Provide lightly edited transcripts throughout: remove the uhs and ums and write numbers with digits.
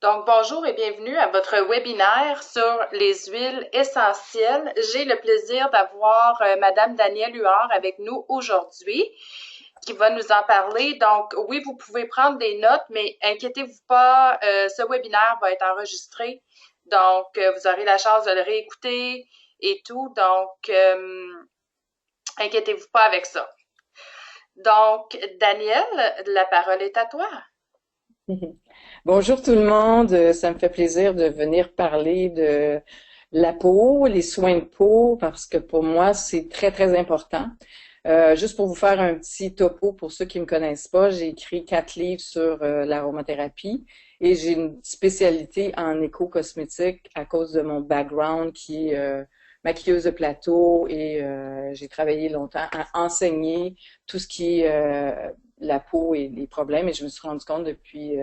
Donc, bonjour et bienvenue à votre webinaire sur les huiles essentielles. J'ai le plaisir d'avoir Madame Danielle Huard avec nous aujourd'hui qui va nous en parler. Donc, oui, vous pouvez prendre des notes, mais inquiétez-vous pas, ce webinaire va être enregistré. Donc, vous aurez la chance de le réécouter et tout. Donc, inquiétez-vous pas avec ça. Donc, Danielle, la parole est à toi. Bonjour tout le monde, ça me fait plaisir de venir parler de la peau, les soins de peau, parce que pour moi c'est très très important. Juste pour vous faire un petit topo pour ceux qui me connaissent pas, j'ai écrit 4 livres sur l'aromathérapie et j'ai une spécialité en éco-cosmétique à cause de mon background qui est maquilleuse de plateau et j'ai travaillé longtemps à enseigner tout ce qui est la peau et les problèmes et je me suis rendu compte depuis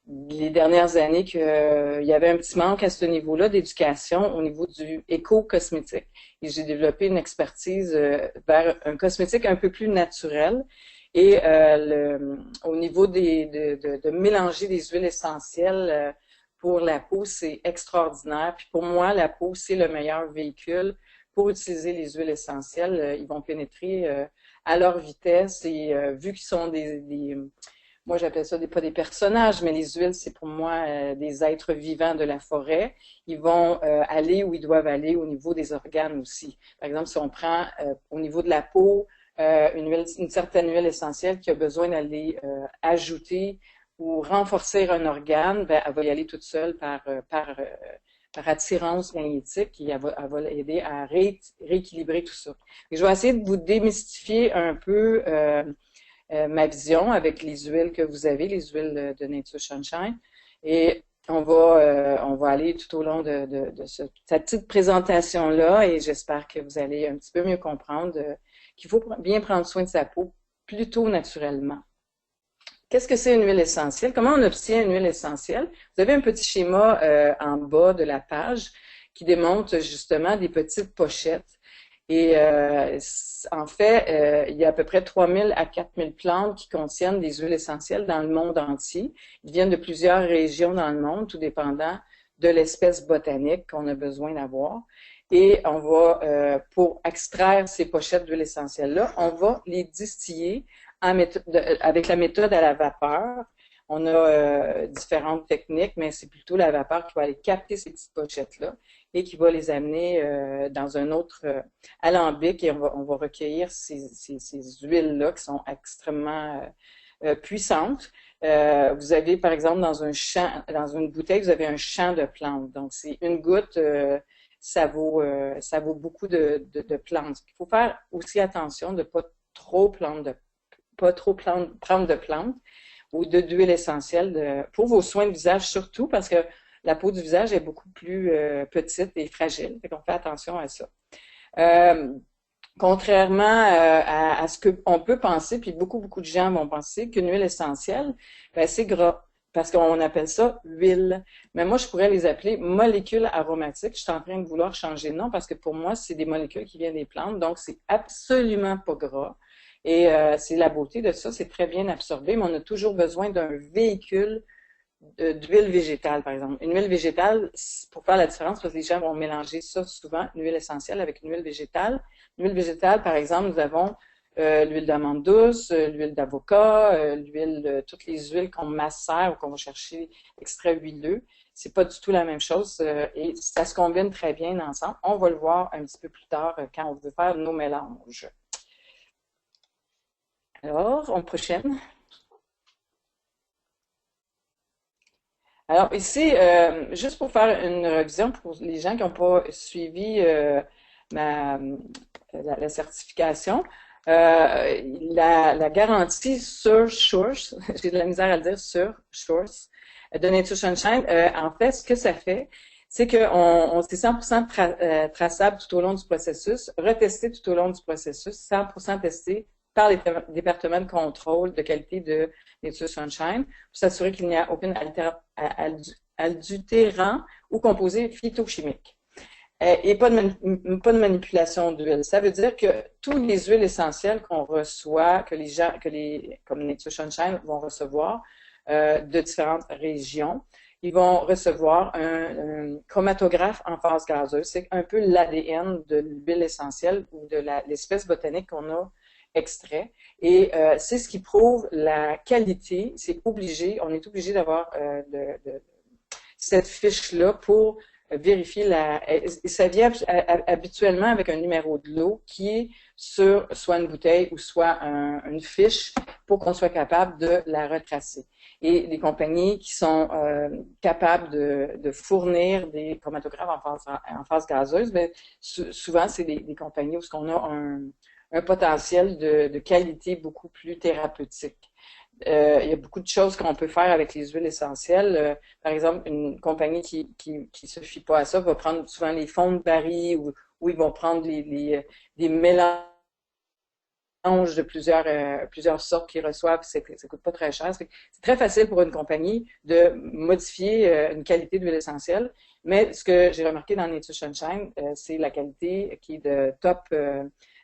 les dernières années qu'il y avait un petit manque à ce niveau-là d'éducation au niveau du éco-cosmétique. Et j'ai développé une expertise vers un cosmétique un peu plus naturel. Et au niveau de mélanger des huiles essentielles pour la peau, c'est extraordinaire. Puis pour moi, la peau, c'est le meilleur véhicule pour utiliser les huiles essentielles. Ils vont pénétrer à leur vitesse et vu qu'ils sont moi, j'appelle ça pas des personnages, mais les huiles, c'est pour moi des êtres vivants de la forêt. Ils vont aller où ils doivent aller au niveau des organes aussi. Par exemple, si on prend au niveau de la peau une certaine huile essentielle qui a besoin d'aller ajouter ou renforcer un organe, ben, elle va y aller toute seule par attirance magnétique et elle va l'aider à rééquilibrer tout ça. Et je vais essayer de vous démystifier un peu ma vision avec les huiles que vous avez, les huiles de Nature Sunshine. Et on va aller tout au long de cette petite présentation-là et j'espère que vous allez un petit peu mieux comprendre qu'il faut bien prendre soin de sa peau plutôt naturellement. Qu'est-ce que c'est une huile essentielle? Comment on obtient une huile essentielle? Vous avez un petit schéma en bas de la page qui démontre justement des petites pochettes. Et en fait, il y a à peu près 3000 à 4000 plantes qui contiennent des huiles essentielles dans le monde entier. Ils viennent de plusieurs régions dans le monde, tout dépendant de l'espèce botanique qu'on a besoin d'avoir. Et on va, pour extraire ces pochettes d'huiles essentielles-là, on va les distiller avec la méthode à la vapeur. On a différentes techniques, mais c'est plutôt la vapeur qui va aller capter ces petites pochettes-là et qui va les amener dans un autre alambic et on va recueillir ces huiles-là qui sont extrêmement puissantes. Vous avez, par exemple, dans une bouteille, vous avez un champ de plantes. Donc, c'est une goutte, ça vaut beaucoup de plantes. Il faut faire aussi attention de pas trop prendre de plantes ou d'huile essentielle pour vos soins de visage surtout parce que la peau du visage est beaucoup plus petite et fragile. Fait qu'on fait attention à ça. Euh, Contrairement à ce qu'on peut penser, puis beaucoup de gens vont penser qu'une huile essentielle, ben, c'est gras. Parce qu'on appelle ça huile. Mais moi, je pourrais les appeler molécules aromatiques. Je suis en train de vouloir changer de nom parce que pour moi, c'est des molécules qui viennent des plantes. Donc, c'est absolument pas gras. Et c'est la beauté de ça, c'est très bien absorbé, mais on a toujours besoin d'un véhicule d'huile végétale, par exemple. Une huile végétale, pour faire la différence, parce que les gens vont mélanger ça souvent, une huile essentielle avec une huile végétale. Une huile végétale, par exemple, nous avons l'huile d'amande douce, l'huile d'avocat, toutes les huiles qu'on macère ou qu'on va chercher extrait huileux. C'est pas du tout la même chose et ça se combine très bien ensemble. On va le voir un petit peu plus tard quand on veut faire nos mélanges. Alors, on prochaine. Alors ici, juste pour faire une révision pour les gens qui n'ont pas suivi ma, la certification, la garantie sur Source, j'ai de la misère à le dire, sur Source, de Nature Sunshine, en fait, ce que ça fait, c'est que c'est 100% traçable tout au long du processus, retesté tout au long du processus, 100% testé par les départements de contrôle de qualité de Nature Sunshine pour s'assurer qu'il n'y a aucun adultérant ou composé phytochimique. Et pas de manipulation d'huile. Ça veut dire que toutes les huiles essentielles qu'on reçoit, que comme Nature Sunshine vont recevoir de différentes régions, ils vont recevoir un chromatographe en phase gazeuse. C'est un peu l'ADN de l'huile essentielle ou de l'espèce botanique qu'on a extrait. Et c'est ce qui prouve la qualité. C'est obligé, on est obligé d'avoir cette fiche-là pour vérifier ça vient habituellement avec un numéro de lot qui est sur soit une bouteille ou soit une fiche pour qu'on soit capable de la retracer. Et les compagnies qui sont capables de fournir des chromatographes en phase gazeuse, ben, souvent c'est des compagnies où on a un potentiel de qualité beaucoup plus thérapeutique. Il y a beaucoup de choses qu'on peut faire avec les huiles essentielles. Par exemple, une compagnie qui se fie pas à ça va prendre souvent les fonds de baril ou ils vont prendre des mélanges de plusieurs sortes qu'ils reçoivent. Ça coûte pas très cher. C'est très facile pour une compagnie de modifier une qualité d'huile essentielle. Mais ce que j'ai remarqué dans Nature Sunshine, c'est la qualité qui est de top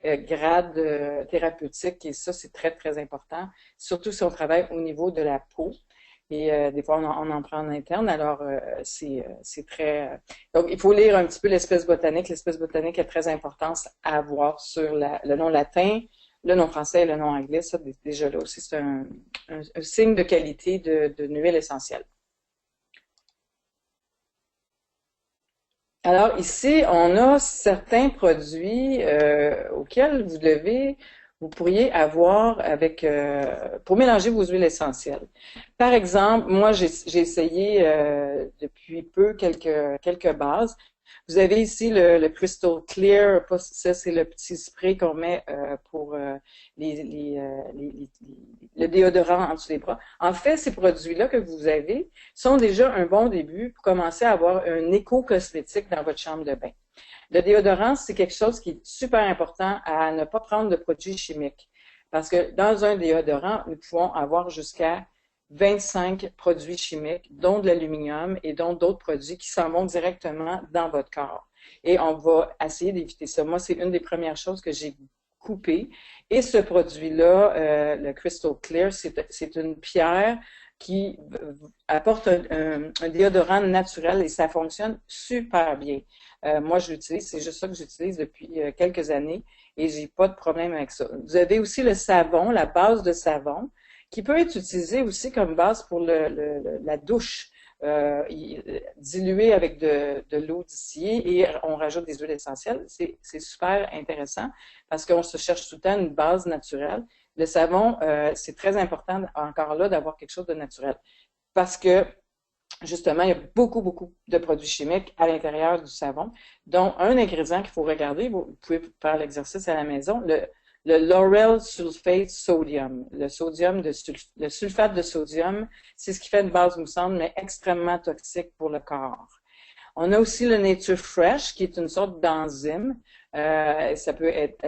grade thérapeutique et ça, c'est très, très important, surtout si on travaille au niveau de la peau. Et des fois, on en prend en interne, alors c'est très... Donc, il faut lire un petit peu l'espèce botanique. L'espèce botanique est très importante à avoir sur le nom latin, le nom français et le nom anglais. Ça, déjà là aussi, c'est un signe de qualité d'une huile essentielle. Alors ici, on a certains produits auxquels vous pourriez avoir pour mélanger vos huiles essentielles. Par exemple, moi j'ai essayé depuis peu quelques bases. Vous avez ici le Crystal Clear, ça c'est le petit spray qu'on met pour le déodorant en dessous des bras. En fait, ces produits-là que vous avez sont déjà un bon début pour commencer à avoir un éco-cosmétique dans votre chambre de bain. Le déodorant, c'est quelque chose qui est super important à ne pas prendre de produits chimiques. Parce que dans un déodorant, nous pouvons avoir jusqu'à 25 produits chimiques, dont de l'aluminium et dont d'autres produits qui s'en vont directement dans votre corps. Et on va essayer d'éviter ça. Moi, c'est une des premières choses que j'ai coupées. Et ce produit-là, le Crystal Clear, c'est une pierre qui apporte un déodorant naturel et ça fonctionne super bien. Moi, je l'utilise, c'est juste ça que j'utilise depuis quelques années et j'ai pas de problème avec ça. Vous avez aussi le savon, la base de savon, qui peut être utilisé aussi comme base pour la douche. Dilué avec de l'eau distillée et on rajoute des huiles essentielles. C'est super intéressant parce qu'on se cherche tout le temps une base naturelle. Le savon, c'est très important encore là d'avoir quelque chose de naturel parce que justement, il y a beaucoup, beaucoup de produits chimiques à l'intérieur du savon, dont un ingrédient qu'il faut regarder, vous pouvez faire l'exercice à la maison, le lauryl sulfate sodium. Le sulfate de sodium, c'est ce qui fait une base moussante, mais extrêmement toxique pour le corps. On a aussi le Nature Fresh, qui est une sorte d'enzyme. Ça peut être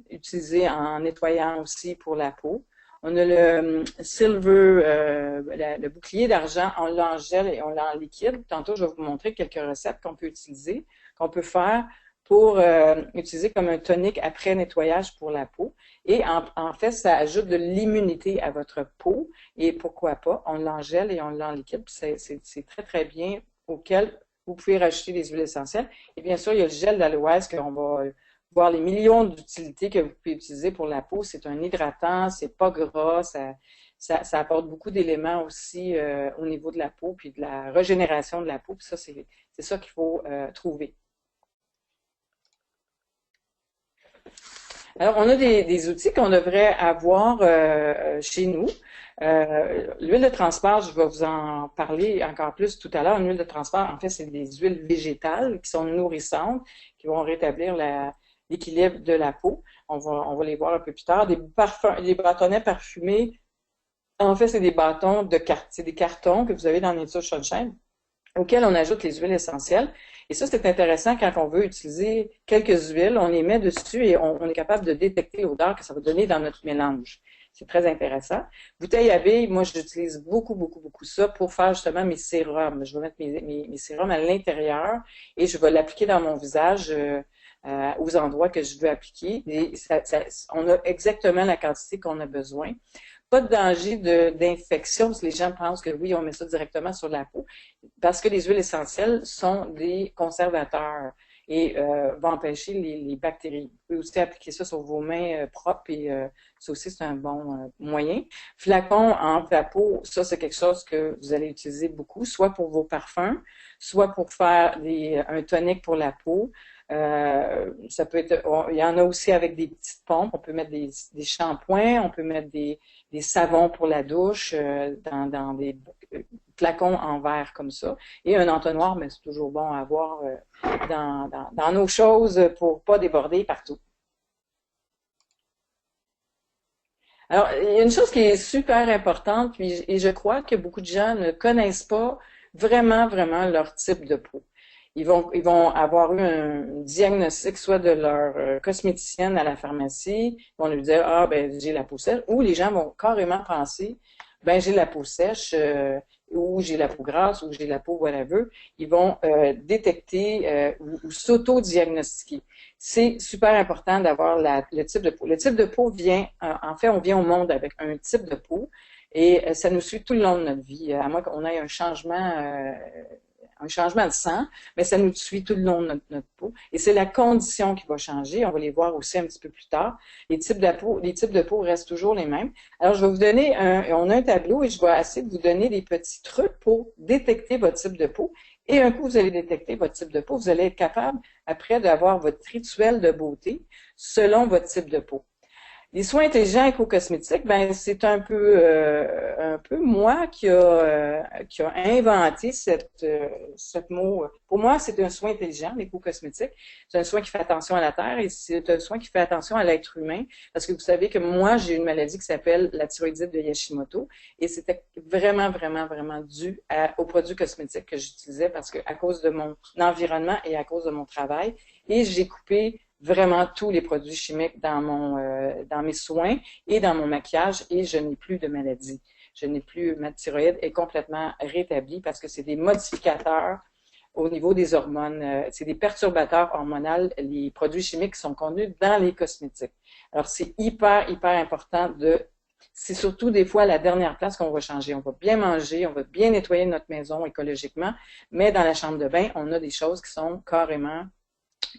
utilisé en nettoyant aussi pour la peau. On a le silver, le bouclier d'argent, on l'a en gel et on l'a en liquide. Tantôt, je vais vous montrer quelques recettes qu'on peut utiliser, qu'on peut faire pour utiliser comme un tonique après nettoyage pour la peau. Et en fait, ça ajoute de l'immunité à votre peau. Et pourquoi pas, on l'engèle et on l'a en liquide. C'est très, très bien auquel vous pouvez rajouter des huiles essentielles. Et bien sûr, il y a le gel d'aloès qu'on va voir les millions d'utilités que vous pouvez utiliser pour la peau. C'est un hydratant, c'est pas gras, ça apporte beaucoup d'éléments aussi au niveau de la peau, puis de la régénération de la peau. Puis ça, c'est ça qu'il faut trouver. Alors, on a des outils qu'on devrait avoir chez nous. L'huile de transport, je vais vous en parler encore plus tout à l'heure. Une huile de transport, en fait, c'est des huiles végétales qui sont nourrissantes, qui vont rétablir l'équilibre de la peau. On va les voir un peu plus tard. Des bâtonnets parfumés, en fait, c'est des bâtons c'est des cartons que vous avez dans Nature Sunshine auxquels on ajoute les huiles essentielles. Et ça, c'est intéressant quand on veut utiliser quelques huiles, on les met dessus et on est capable de détecter l'odeur que ça va donner dans notre mélange. C'est très intéressant. Bouteille à billes, moi, j'utilise beaucoup, beaucoup, beaucoup ça pour faire justement mes sérums. Je vais mettre mes sérums à l'intérieur et je vais l'appliquer dans mon visage aux endroits que je veux appliquer. Et on a exactement la quantité qu'on a besoin. pas de danger d'infection, parce que les gens pensent que oui, on met ça directement sur la peau, parce que les huiles essentielles sont des conservateurs et vont empêcher les bactéries. Vous pouvez aussi appliquer ça sur vos mains propres et ça aussi, c'est un bon moyen. Flacon en peau, ça, c'est quelque chose que vous allez utiliser beaucoup, soit pour vos parfums, soit pour faire un tonique pour la peau. Ça peut être, il y en a aussi avec des petites pompes. On peut mettre des shampoings, on peut mettre des savons pour la douche dans des flacons en verre comme ça. Et un entonnoir, mais c'est toujours bon à avoir dans nos choses pour pas déborder partout. Alors, il y a une chose qui est super importante, puis, et je crois que beaucoup de gens ne connaissent pas vraiment leur type de peau. Ils vont avoir eu un diagnostic soit de leur cosméticienne à la pharmacie, ils vont lui dire ah ben j'ai la peau sèche, ou les gens vont carrément penser ben j'ai la peau sèche ou j'ai la peau grasse ou j'ai la peau whatever. Ils vont détecter ou s'auto-diagnostiquer. C'est super important d'avoir le type de peau. Le type de peau vient, en fait, on vient au monde avec un type de peau et ça nous suit tout le long de notre vie. À moins qu'on ait un changement de sang, mais ça nous suit tout le long de notre peau. Et c'est la condition qui va changer. On va les voir aussi un petit peu plus tard. Les types de peau restent toujours les mêmes. Alors, je vais vous donner on a un tableau et je vais essayer de vous donner des petits trucs pour détecter votre type de peau. Et un coup, vous allez détecter votre type de peau, vous allez être capable, après, d'avoir votre rituel de beauté selon votre type de peau. Les soins intelligents éco-cosmétiques, ben c'est un peu moi qui a inventé cette mot. Pour moi, c'est un soin intelligent, l'éco-cosmétique. C'est un soin qui fait attention à la terre et c'est un soin qui fait attention à l'être humain. Parce que vous savez que moi, j'ai une maladie qui s'appelle la thyroïdite de Hashimoto et c'était vraiment dû aux produits cosmétiques que j'utilisais parce que à cause de mon environnement et à cause de mon travail. Et j'ai coupé vraiment tous les produits chimiques dans mes soins et dans mon maquillage et je n'ai plus de maladie. Ma thyroïde est complètement rétablie parce que c'est des modificateurs au niveau des hormones. C'est des perturbateurs hormonaux, les produits chimiques qui sont contenus dans les cosmétiques. Alors, c'est hyper important c'est surtout des fois la dernière place qu'on va changer. On va bien manger, on va bien nettoyer notre maison écologiquement, mais dans la chambre de bain, on a des choses qui sont carrément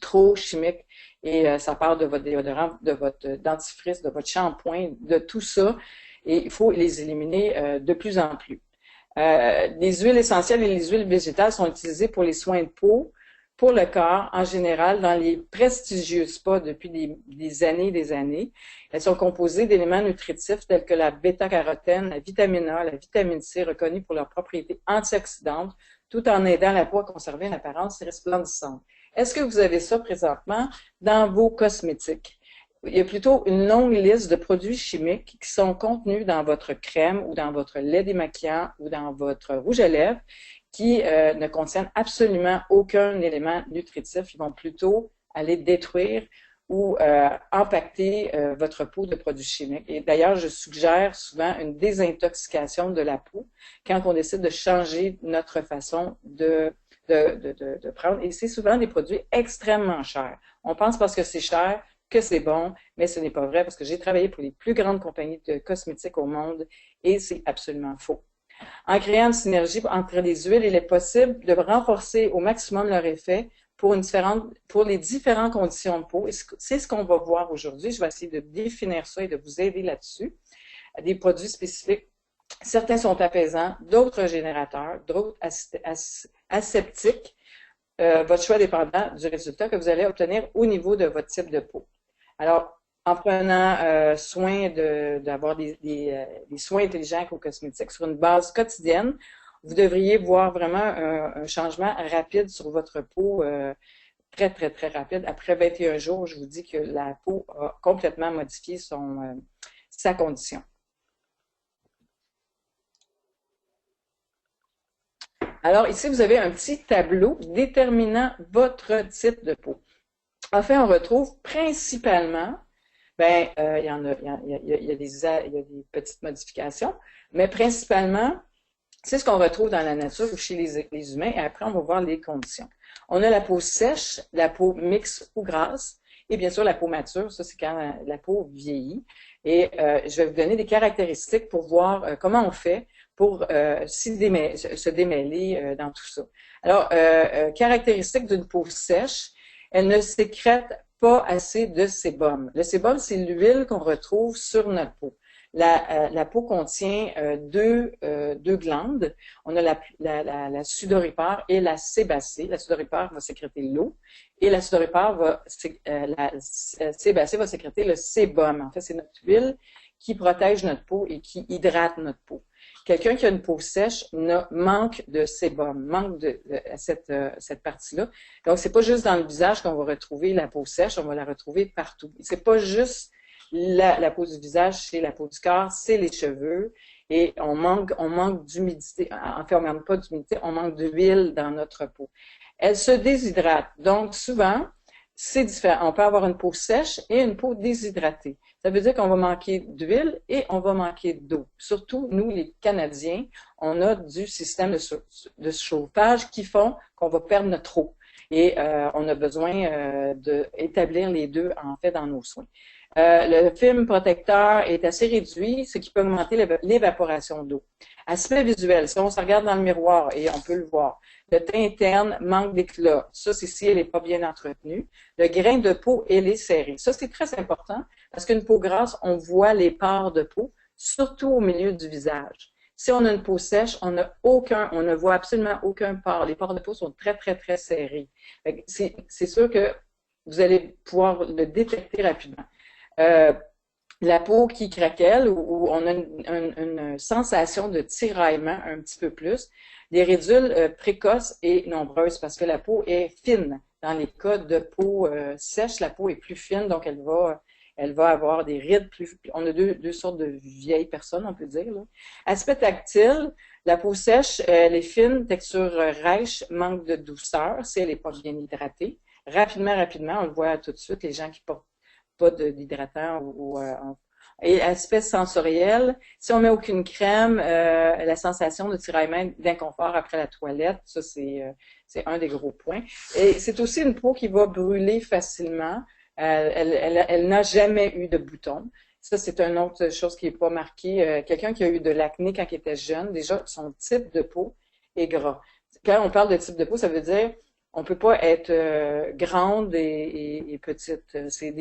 trop chimiques et ça part de votre déodorant, de votre dentifrice, de votre shampoing, de tout ça et il faut les éliminer de plus en plus. Les huiles essentielles et les huiles végétales sont utilisées pour les soins de peau, pour le corps en général, dans les prestigieux spas depuis des années. Elles sont composées d'éléments nutritifs tels que la bêta-carotène, la vitamine A, la vitamine C, reconnues pour leurs propriétés antioxydantes, tout en aidant la peau à conserver une apparence resplendissante. Est-ce que vous avez ça présentement dans vos cosmétiques? Il y a plutôt une longue liste de produits chimiques qui sont contenus dans votre crème ou dans votre lait démaquillant ou dans votre rouge à lèvres qui ne contiennent absolument aucun élément nutritif. Ils vont plutôt aller détruire ou impacter votre peau de produits chimiques. Et d'ailleurs, je suggère souvent une désintoxication de la peau quand on décide de changer notre façon de prendre. Et c'est souvent des produits extrêmement chers. On pense parce que c'est cher que c'est bon, mais ce n'est pas vrai parce que j'ai travaillé pour les plus grandes compagnies de cosmétiques au monde et c'est absolument faux. En créant une synergie entre les huiles, il est possible de renforcer au maximum leur effet pour les différentes conditions de peau. Et c'est ce qu'on va voir aujourd'hui. Je vais essayer de définir ça et de vous aider là-dessus. Des produits spécifiques. Certains sont apaisants, d'autres générateurs, d'autres aseptiques. Votre choix dépendant du résultat que vous allez obtenir au niveau de votre type de peau. Alors, en prenant soin d'avoir des soins intelligents aux cosmétiques sur une base quotidienne, vous devriez voir vraiment un changement rapide sur votre peau, très rapide. Après 21 jours, je vous dis que la peau a complètement modifié sa condition. Alors ici, vous avez un petit tableau déterminant votre type de peau. Enfin, on retrouve principalement, il y a des petites modifications, mais principalement, c'est ce qu'on retrouve dans la nature ou chez les humains, et après, on va voir les conditions. On a la peau sèche, la peau mixte ou grasse, et bien sûr la peau mature, ça c'est quand la peau vieillit. Et je vais vous donner des caractéristiques pour voir comment on fait pour se démêler dans tout ça. Alors, caractéristique d'une peau sèche, elle ne sécrète pas assez de sébum. Le sébum, c'est l'huile qu'on retrouve sur notre peau. La peau contient deux glandes. On a la sudoripare et la sébacée. La sudoripare va sécréter l'eau et la sudoripare la sébacée va sécréter le sébum. En fait, c'est notre huile qui protège notre peau et qui hydrate notre peau. Quelqu'un qui a une peau sèche manque de sébum, manque de cette partie-là. Donc, c'est pas juste dans le visage qu'on va retrouver la peau sèche, on va la retrouver partout. C'est pas juste la peau du visage, c'est la peau du corps, c'est les cheveux. Et on manque d'humidité. En fait, on manque pas d'humidité, on manque d'huile dans notre peau. Elle se déshydrate. Donc, souvent, c'est différent. On peut avoir une peau sèche et une peau déshydratée. Ça veut dire qu'on va manquer d'huile et on va manquer d'eau. Surtout, nous, les Canadiens, on a du système de chauffage qui font qu'on va perdre notre eau. Et on a besoin d'établir les deux, en fait, dans nos soins. Le film protecteur est assez réduit, ce qui peut augmenter l'évaporation d'eau. Aspect visuel, si on se regarde dans le miroir, et on peut le voir, le teint interne manque d'éclat. Ça, c'est si elle n'est pas bien entretenue. Le grain de peau, elle est serré. Ça, c'est très important parce qu'une peau grasse, on voit les pores de peau, surtout au milieu du visage. Si on a une peau sèche, on ne voit absolument aucun pore. Les pores de peau sont très, très, très serrés. C'est sûr que vous allez pouvoir le détecter rapidement. La peau qui craquelle, où on a une sensation de tiraillement un petit peu plus, des ridules précoces et nombreuses parce que la peau est fine. Dans les cas de peau sèche, la peau est plus fine, donc elle va avoir des rides plus. On a deux sortes de vieilles personnes, on peut dire. Là. Aspect tactile, la peau sèche, elle est fine, texture rêche, manque de douceur si elle n'est pas bien hydratée. Rapidement, on le voit tout de suite, les gens qui portent pas d'hydratant et aspect sensoriel, si on met aucune crème, la sensation de tiraillement, d'inconfort après la toilette, ça c'est un des gros points. Et c'est aussi une peau qui va brûler facilement. Elle n'a jamais eu de boutons. Ça, c'est une autre chose qui n'est pas marquée. Quelqu'un qui a eu de l'acné quand il était jeune, déjà, son type de peau est gras. Quand on parle de type de peau, ça veut dire on peut pas être grande et petite. C'est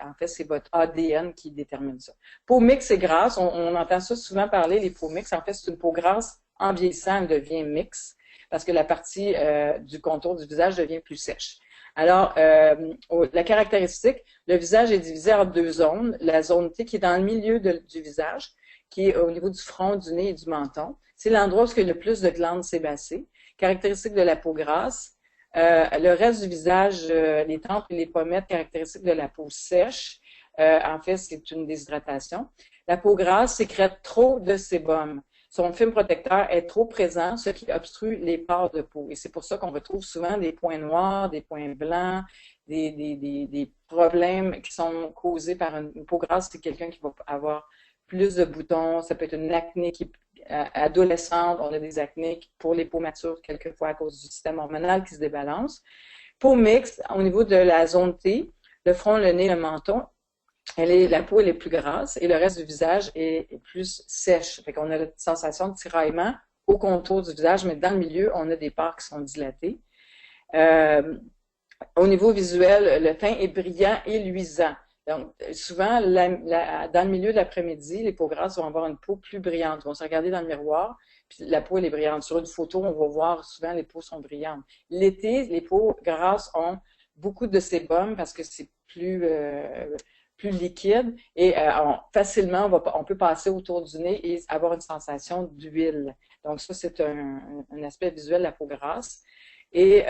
en fait, c'est votre ADN qui détermine ça. Peau mixte et grasse, on entend ça souvent parler, les peaux mixtes. En fait, c'est une peau grasse. En vieillissant, elle devient mixte parce que la partie du contour du visage devient plus sèche. Alors, la caractéristique, le visage est divisé en deux zones. La zone T qui est dans le milieu du visage, qui est au niveau du front, du nez et du menton. C'est l'endroit où il y a le plus de glandes sébacées. Caractéristique de la peau grasse. Le reste du visage, les tempes et les pommettes, caractéristiques de la peau sèche. En fait, c'est une déshydratation. La peau grasse sécrète trop de sébum. Son film protecteur est trop présent, ce qui obstrue les pores de peau. Et c'est pour ça qu'on retrouve souvent des points noirs, des points blancs, des problèmes qui sont causés par une peau grasse. C'est quelqu'un qui va avoir plus de boutons. Ça peut être une acné adolescente. On a des acnés pour les peaux matures, quelquefois à cause du système hormonal qui se débalance. Peau mixte, au niveau de la zone T, le front, le nez, le menton, la peau elle est plus grasse et le reste du visage est plus sèche. Fait qu'on a la sensation de tiraillement au contour du visage, mais dans le milieu, on a des pores qui sont dilatés. Au niveau visuel, le teint est brillant et luisant. Donc, souvent, dans le milieu de l'après-midi, les peaux grasses vont avoir une peau plus brillante. Ils vont se regarder dans le miroir, puis la peau, elle est brillante. Sur une photo, on va voir souvent les peaux sont brillantes. L'été, les peaux grasses ont beaucoup de sébum parce que c'est plus liquide et facilement, on peut passer autour du nez et avoir une sensation d'huile. Donc, ça, c'est un aspect visuel de la peau grasse. Et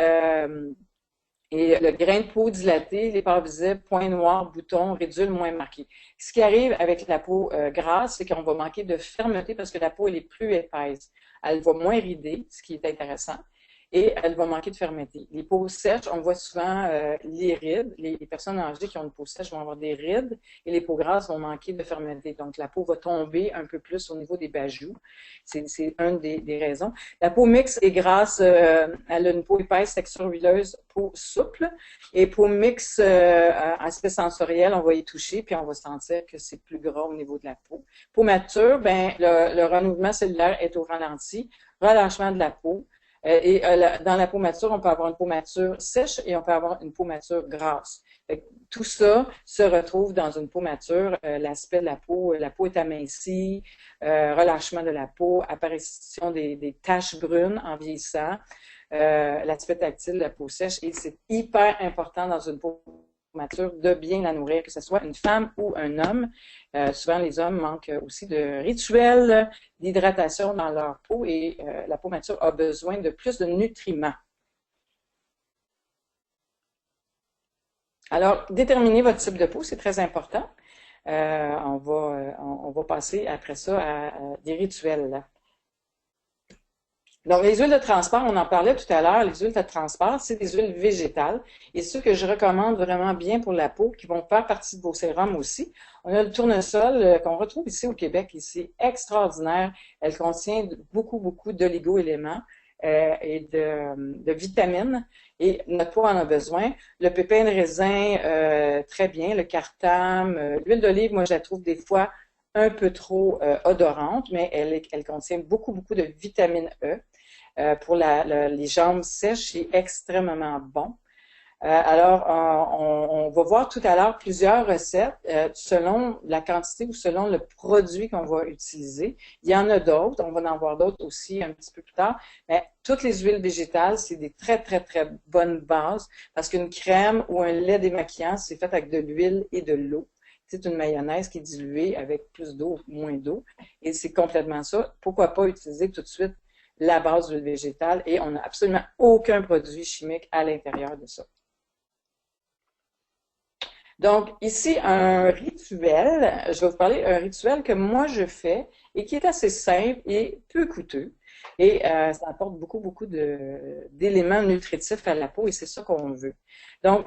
le grain de peau dilaté, les pores visibles, points noirs, boutons, ridules moins marqués. Ce qui arrive avec la peau grasse, c'est qu'on va manquer de fermeté parce que la peau elle est plus épaisse. Elle va moins rider, ce qui est intéressant. et elle va manquer de fermeté. Les peaux sèches, on voit souvent les rides. Les personnes âgées qui ont une peau sèche vont avoir des rides et les peaux grasses vont manquer de fermeté. Donc, la peau va tomber un peu plus au niveau des bajoux. C'est une des raisons. La peau mixte est grasse. Elle a une peau épaisse, texture huileuse, peau souple. Et peau mixte, aspect sensoriel, on va y toucher puis on va sentir que c'est plus gras au niveau de la peau. Peau mature, ben le renouvellement cellulaire est au ralenti. Relâchement de la peau. Dans la peau mature, on peut avoir une peau mature sèche et on peut avoir une peau mature grasse. Tout ça se retrouve dans une peau mature. L'aspect de la peau est amincie, relâchement de la peau, apparition des taches brunes en vieillissant, l'aspect tactile de la peau sèche. Et c'est hyper important dans une peau mature de bien la nourrir, que ce soit une femme ou un homme. Souvent, les hommes manquent aussi de rituels d'hydratation dans leur peau et la peau mature a besoin de plus de nutriments. Alors, déterminer votre type de peau, c'est très important. On va passer après ça à des rituels. Donc, les huiles de transport, on en parlait tout à l'heure, les huiles de transport, c'est des huiles végétales. Et ceux que je recommande vraiment bien pour la peau, qui vont faire partie de vos sérums aussi, on a le tournesol qu'on retrouve ici au Québec, et c'est extraordinaire. Elle contient beaucoup, beaucoup d'oligo-éléments et de vitamines, et notre peau en a besoin. Le pépin de raisin, très bien, le cartame, l'huile d'olive, moi je la trouve des fois un peu trop odorante, mais elle contient beaucoup, beaucoup de vitamine E. Pour les jambes sèches, c'est extrêmement bon. Alors, on va voir tout à l'heure plusieurs recettes selon la quantité ou selon le produit qu'on va utiliser. Il y en a d'autres, on va en voir d'autres aussi un petit peu plus tard, mais toutes les huiles végétales, c'est des très, très, très bonnes bases parce qu'une crème ou un lait démaquillant, c'est fait avec de l'huile et de l'eau. C'est une mayonnaise qui est diluée avec plus d'eau ou moins d'eau, et c'est complètement ça. Pourquoi pas utiliser tout de suite la base d'huile végétale et on n'a absolument aucun produit chimique à l'intérieur de ça. Donc, ici, un rituel, je vais vous parler d'un rituel que moi je fais et qui est assez simple et peu coûteux. Et ça apporte beaucoup, beaucoup d'éléments nutritifs à la peau et c'est ça qu'on veut. Donc,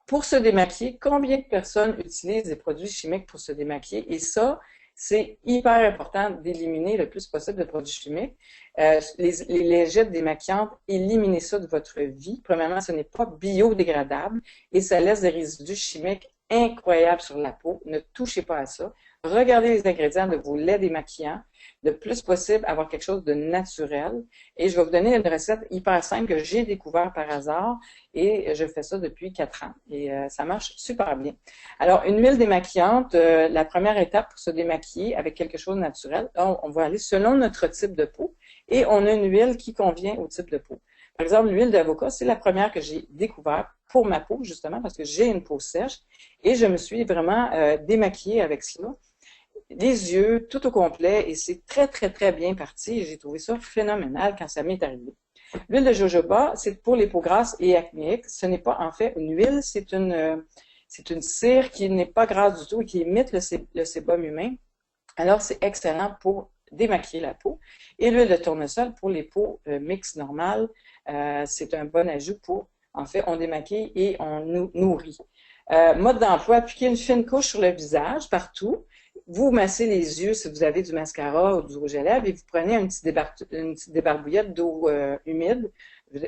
pour se démaquiller, combien de personnes utilisent des produits chimiques pour se démaquiller? Et ça, c'est hyper important d'éliminer le plus possible de produits chimiques. Les lingettes démaquillantes, éliminez ça de votre vie. Premièrement, ce n'est pas biodégradable et ça laisse des résidus chimiques incroyables sur la peau. Ne touchez pas à ça. Regardez les ingrédients de vos laits démaquillants. Le plus possible, avoir quelque chose de naturel. Et je vais vous donner une recette hyper simple que j'ai découvert par hasard et je fais ça depuis 4 ans. Et ça marche super bien. Alors, une huile démaquillante, la première étape pour se démaquiller avec quelque chose de naturel, on va aller selon notre type de peau et on a une huile qui convient au type de peau. Par exemple, l'huile d'avocat, c'est la première que j'ai découverte pour ma peau, justement, parce que j'ai une peau sèche et je me suis vraiment démaquillée avec cela. Les yeux, tout au complet, et c'est très, très, très bien parti. J'ai trouvé ça phénoménal quand ça m'est arrivé. L'huile de jojoba, c'est pour les peaux grasses et acnéiques. Ce n'est pas en fait une huile, c'est une cire qui n'est pas grasse du tout et qui imite le sébum humain. Alors, c'est excellent pour démaquiller la peau. Et l'huile de tournesol pour les peaux mixtes normales, c'est un bon ajout pour, en fait, on démaquille et on nous nourrit. Mode d'emploi, appliquer une fine couche sur le visage, partout. Vous massez les yeux si vous avez du mascara ou du rouge à lèvres et vous prenez une petite débarbouillette d'eau humide,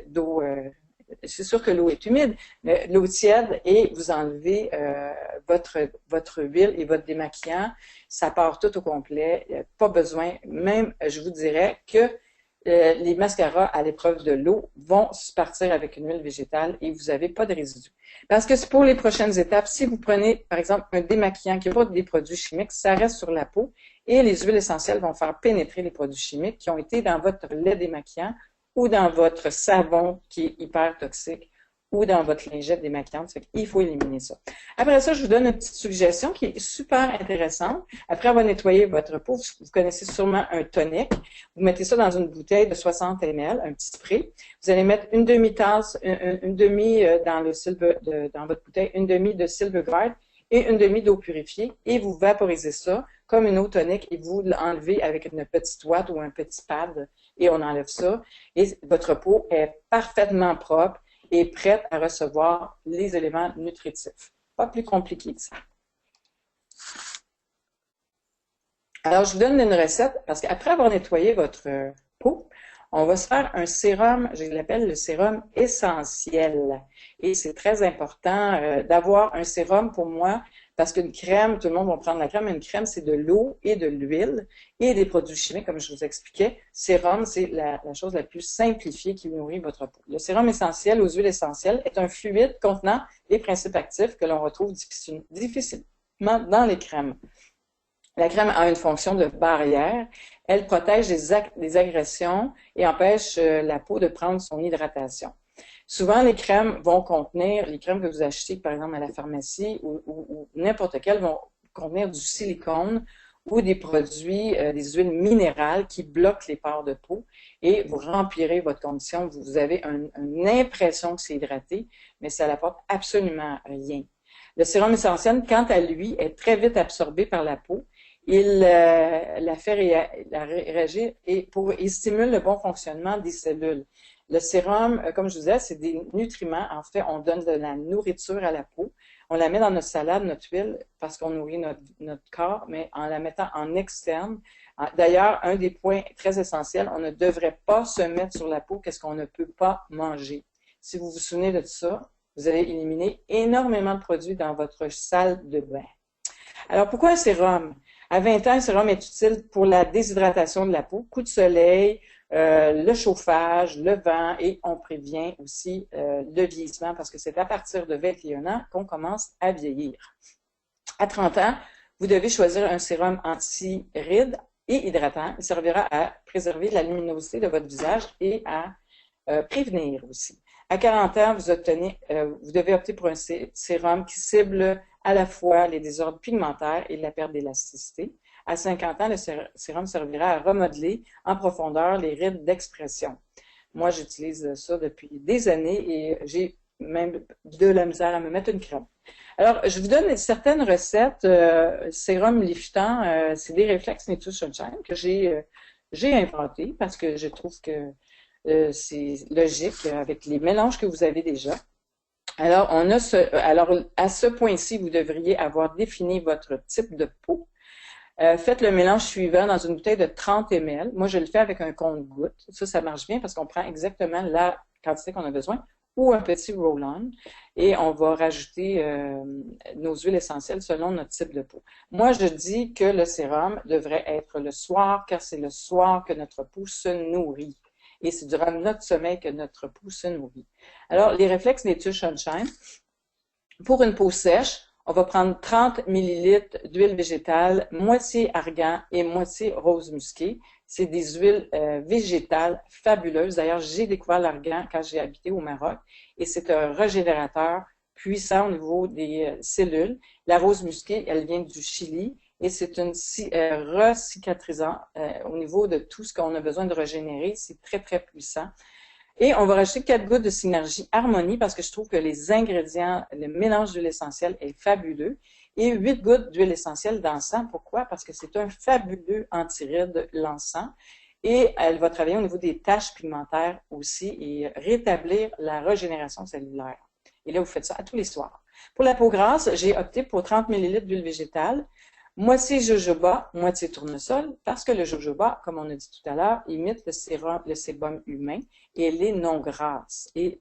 d'eau, c'est sûr que l'eau est humide, mais l'eau tiède et vous enlevez votre huile et votre démaquillant. Ça part tout au complet. Pas besoin, même je vous dirais que les mascaras à l'épreuve de l'eau vont partir avec une huile végétale et vous n'avez pas de résidus. Parce que c'est pour les prochaines étapes, si vous prenez, par exemple, un démaquillant qui n'a pas des produits chimiques, ça reste sur la peau et les huiles essentielles vont faire pénétrer les produits chimiques qui ont été dans votre lait démaquillant ou dans votre savon qui est hyper toxique ou dans votre lingette démaquillante. Il faut éliminer ça. Après ça, je vous donne une petite suggestion qui est super intéressante. Après avoir nettoyé votre peau, vous connaissez sûrement un tonique. Vous mettez ça dans une bouteille de 60 ml, un petit spray. Vous allez mettre une demi-tasse, une demi dans votre bouteille, une demi de Silverguard et une demi d'eau purifiée et vous vaporisez ça comme une eau tonique et vous l'enlevez avec une petite ouate ou un petit pad et on enlève ça et votre peau est parfaitement propre et prête à recevoir les éléments nutritifs. Pas plus compliqué que ça. Alors, je vous donne une recette parce qu'après avoir nettoyé votre peau, on va se faire un sérum, je l'appelle le sérum essentiel. Et c'est très important d'avoir un sérum pour moi parce qu'une crème, tout le monde va prendre la crème, mais une crème, c'est de l'eau et de l'huile et des produits chimiques, comme je vous expliquais. Sérum, c'est la chose la plus simplifiée qui nourrit votre peau. Le sérum essentiel aux huiles essentielles est un fluide contenant les principes actifs que l'on retrouve difficilement dans les crèmes. La crème a une fonction de barrière. Elle protège des agressions et empêche la peau de prendre son hydratation. Souvent, les crèmes vont contenir, les crèmes que vous achetez, par exemple, à la pharmacie ou n'importe quelle, vont contenir du silicone ou des produits, des huiles minérales qui bloquent les pores de peau et vous remplirez votre condition. Vous avez une impression que c'est hydraté, mais ça n'apporte absolument rien. Le sérum essentiel, quant à lui, est très vite absorbé par la peau. Il la fait réagir et il stimule le bon fonctionnement des cellules. Le sérum, comme je vous disais, c'est des nutriments. En fait, on donne de la nourriture à la peau. On la met dans notre salade, notre huile, parce qu'on nourrit notre corps, mais en la mettant en externe. D'ailleurs, un des points très essentiels, on ne devrait pas se mettre sur la peau qu'est-ce qu'on ne peut pas manger. Si vous vous souvenez de ça, vous allez éliminer énormément de produits dans votre salle de bain. Alors, pourquoi un sérum? À 20 ans, un sérum est utile pour la déshydratation de la peau, coup de soleil, le chauffage, le vent et on prévient aussi le vieillissement parce que c'est à partir de 21 ans qu'on commence à vieillir. À 30 ans, vous devez choisir un sérum anti-rides et hydratant. Il servira à préserver la luminosité de votre visage et à prévenir aussi. À 40 ans, vous devez opter pour un sérum qui cible à la fois les désordres pigmentaires et la perte d'élasticité. À 50 ans, le sérum servira à remodeler en profondeur les rides d'expression. Moi, j'utilise ça depuis des années et j'ai même de la misère à me mettre une crème. Alors, je vous donne certaines recettes. Sérum liftant, c'est des Reflex Nature Sunshine que j'ai inventé parce que je trouve que c'est logique avec les mélanges que vous avez déjà. Alors, alors, à ce point-ci, vous devriez avoir défini votre type de peau. Faites le mélange suivant dans une bouteille de 30 ml. Moi, je le fais avec un compte-gouttes. Ça marche bien parce qu'on prend exactement la quantité qu'on a besoin ou un petit roll-on et on va rajouter nos huiles essentielles selon notre type de peau. Moi, je dis que le sérum devrait être le soir car c'est le soir que notre peau se nourrit. Et c'est durant notre sommeil que notre peau se nourrit. Alors, les Reflex Nature Sunshine, pour une peau sèche, on va prendre 30 ml d'huile végétale, moitié argan et moitié rose musquée. C'est des huiles végétales fabuleuses. D'ailleurs, j'ai découvert l'argan quand j'ai habité au Maroc et c'est un régénérateur puissant au niveau des cellules. La rose musquée, elle vient du Chili. Et c'est une recicatrisant au niveau de tout ce qu'on a besoin de régénérer. C'est très, très puissant. Et on va rajouter 4 gouttes de Synergie Harmonie parce que je trouve que les ingrédients, le mélange d'huile essentielle est fabuleux. Et 8 gouttes d'huile essentielle d'encens. Pourquoi? Parce que c'est un fabuleux anti-rides, l'encens. Et elle va travailler au niveau des taches pigmentaires aussi et rétablir la régénération cellulaire. Et là, vous faites ça à tous les soirs. Pour la peau grasse, j'ai opté pour 30 ml d'huile végétale. Moitié jojoba, moitié tournesol, parce que le jojoba, comme on a dit tout à l'heure, imite le sébum humain et elle est non grasse. Et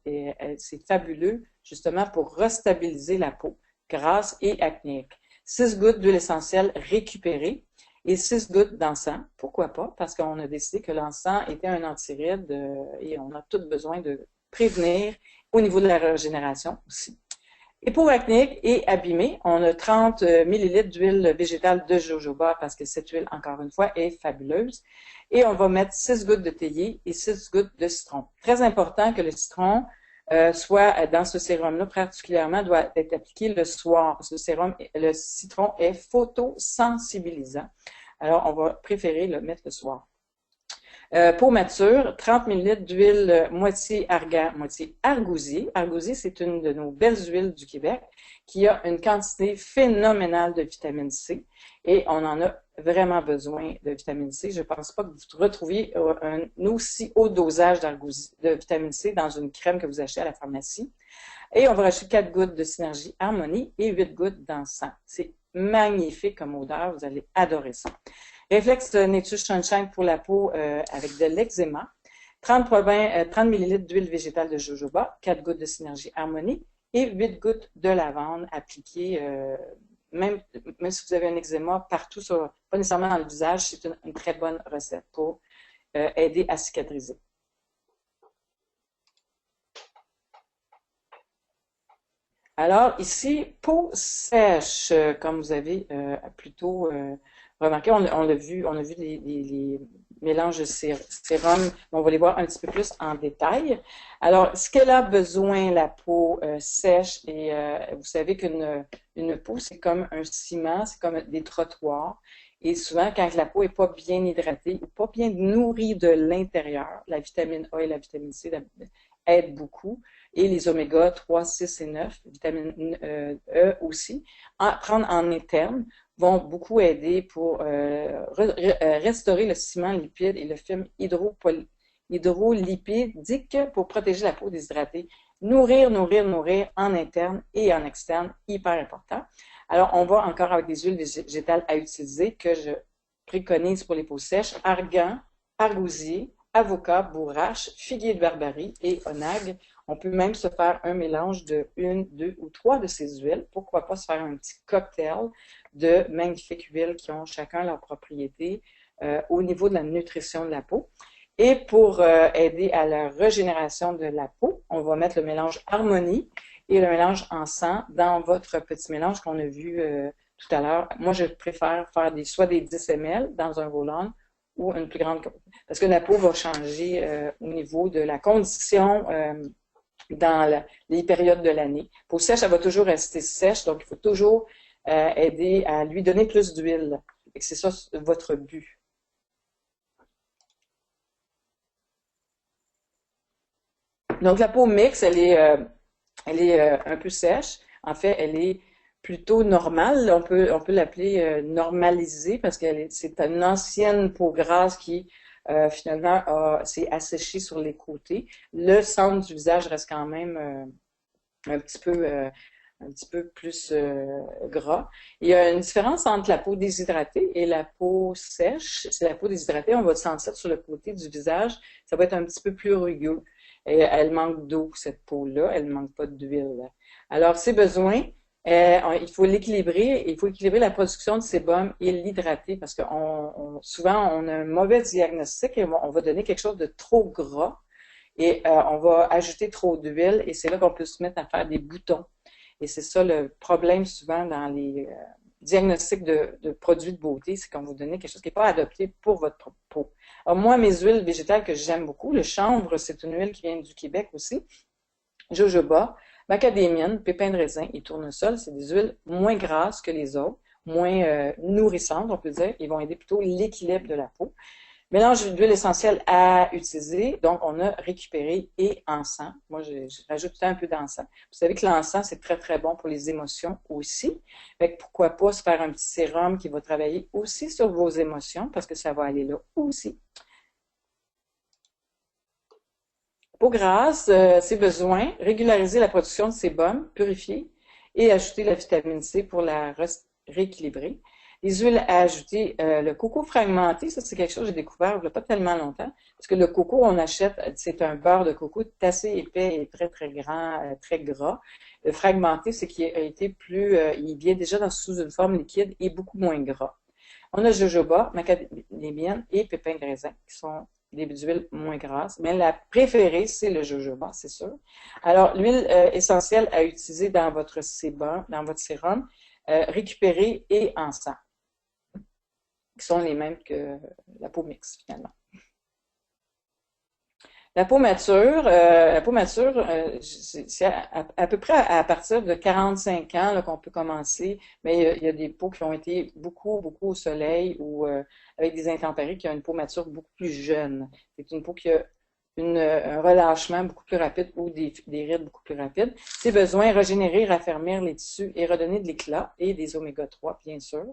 c'est fabuleux, justement, pour restabiliser la peau, grasse et acnéique. 6 gouttes d'huile essentielle récupérée et 6 gouttes d'encens. Pourquoi pas? Parce qu'on a décidé que l'encens était un antiride et on a tout besoin de prévenir au niveau de la régénération aussi. Et pour acnéique et abîmé, on a 30 ml d'huile végétale de jojoba parce que cette huile, encore une fois, est fabuleuse. Et on va mettre 6 gouttes de théier et 6 gouttes de citron. Très important que le citron soit dans ce sérum-là, particulièrement, doit être appliqué le soir. Le citron est photosensibilisant. Alors, on va préférer le mettre le soir. Peau mature, 30 ml d'huile moitié argan, moitié argousier. Argousier, c'est une de nos belles huiles du Québec qui a une quantité phénoménale de vitamine C et on en a vraiment besoin de vitamine C. Je ne pense pas que vous retrouviez un aussi haut dosage de vitamine C dans une crème que vous achetez à la pharmacie. Et on va rajouter 4 gouttes de Synergie Harmonie et 8 gouttes d'encens. C'est magnifique comme odeur, vous allez adorer ça. Réflexe Nature Sunshine pour la peau avec de l'eczéma. 30 ml d'huile végétale de jojoba, 4 gouttes de Synergie Harmonie et 8 gouttes de lavande appliquées, même si vous avez un eczéma partout, pas nécessairement dans le visage, c'est une très bonne recette pour aider à cicatriser. Alors ici, peau sèche, comme vous avez plutôt remarqué, on a vu les mélanges de sérum, on va les voir un petit peu plus en détail. Alors, ce qu'elle a besoin, la peau sèche, et vous savez qu'une peau, c'est comme un ciment, c'est comme des trottoirs. Et souvent, quand la peau n'est pas bien hydratée ou pas bien nourrie de l'intérieur, la vitamine A et la vitamine C aident beaucoup. Et les oméga 3, 6 et 9, vitamine E aussi, prendre en interne, vont beaucoup aider pour restaurer le ciment lipide et le film hydrolipidique pour protéger la peau déshydratée. Nourrir en interne et en externe, hyper important. Alors, on va encore avec des huiles végétales à utiliser que je préconise pour les peaux sèches, argan, argousier, avocat, bourrache, figuier de barbarie et onagre. On peut même se faire un mélange de 1, 2 ou 3 de ces huiles. Pourquoi pas se faire un petit cocktail de magnifiques huiles qui ont chacun leur propriété au niveau de la nutrition de la peau. Et pour aider à la régénération de la peau, on va mettre le mélange Harmonie et le mélange Encens dans votre petit mélange qu'on a vu tout à l'heure. Moi, je préfère faire soit des 10 ml dans un roll-on ou une plus grande, parce que la peau va changer au niveau de la condition dans les périodes de l'année. Peau sèche, elle va toujours rester sèche, donc il faut toujours aider à lui donner plus d'huile. Et c'est ça votre but. Donc la peau mixte, elle est un peu sèche. En fait, elle est plutôt normale. On peut l'appeler normalisée parce que c'est une ancienne peau grasse qui finalement s'est asséchée sur les côtés. Le centre du visage reste quand même un petit peu plus gras. Il y a une différence entre la peau déshydratée et la peau sèche. C'est la peau déshydratée, on va le sentir sur le côté du visage, ça va être un petit peu plus rugueux. Et elle manque d'eau, cette peau-là, elle ne manque pas d'huile. Alors, ses besoins, il faut l'équilibrer, il faut équilibrer la production de sébum et l'hydrater parce que souvent, on a un mauvais diagnostic et on va donner quelque chose de trop gras et on va ajouter trop d'huile et c'est là qu'on peut se mettre à faire des boutons. Et c'est ça le problème souvent dans les diagnostics de produits de beauté, c'est qu'on vous donne quelque chose qui n'est pas adapté pour votre peau. Alors moi, mes huiles végétales que j'aime beaucoup, le chanvre, c'est une huile qui vient du Québec aussi, jojoba, macadémienne, pépins de raisin et tournesol, c'est des huiles moins grasses que les autres, moins nourrissantes, on peut dire, ils vont aider plutôt l'équilibre de la peau. Mélange d'huile essentielle à utiliser. Donc, on a récupéré et encens. Moi, je rajoute un peu d'encens. Vous savez que l'encens, c'est très, très bon pour les émotions aussi. Fait que pourquoi pas se faire un petit sérum qui va travailler aussi sur vos émotions parce que ça va aller là aussi. Peau grasse, ses besoins, régulariser la production de sébum, purifier et ajouter la vitamine C pour la rééquilibrer. Les huiles à ajouter, le coco fragmenté, ça c'est quelque chose que j'ai découvert il n'y a pas tellement longtemps, parce que le coco, on achète, c'est un beurre de coco assez épais et très très grand, très gras. Le fragmenté, c'est qu'il a été il vient déjà sous une forme liquide et beaucoup moins gras. On a jojoba, macadémienne et pépins de raisin, qui sont des huiles moins grasses, mais la préférée, c'est le jojoba, c'est sûr. Alors, l'huile essentielle à utiliser dans votre sébum, dans votre sérum, récupéré et encens, qui sont les mêmes que la peau mixte, finalement. La peau mature, c'est à peu près à partir de 45 ans qu'on peut commencer, mais il y a des peaux qui ont été beaucoup, beaucoup au soleil ou avec des intempéries qui ont une peau mature beaucoup plus jeune. C'est une peau qui a un relâchement beaucoup plus rapide ou des rides beaucoup plus rapides. Ses besoins, régénérer, raffermir les tissus et redonner de l'éclat et des oméga-3, bien sûr.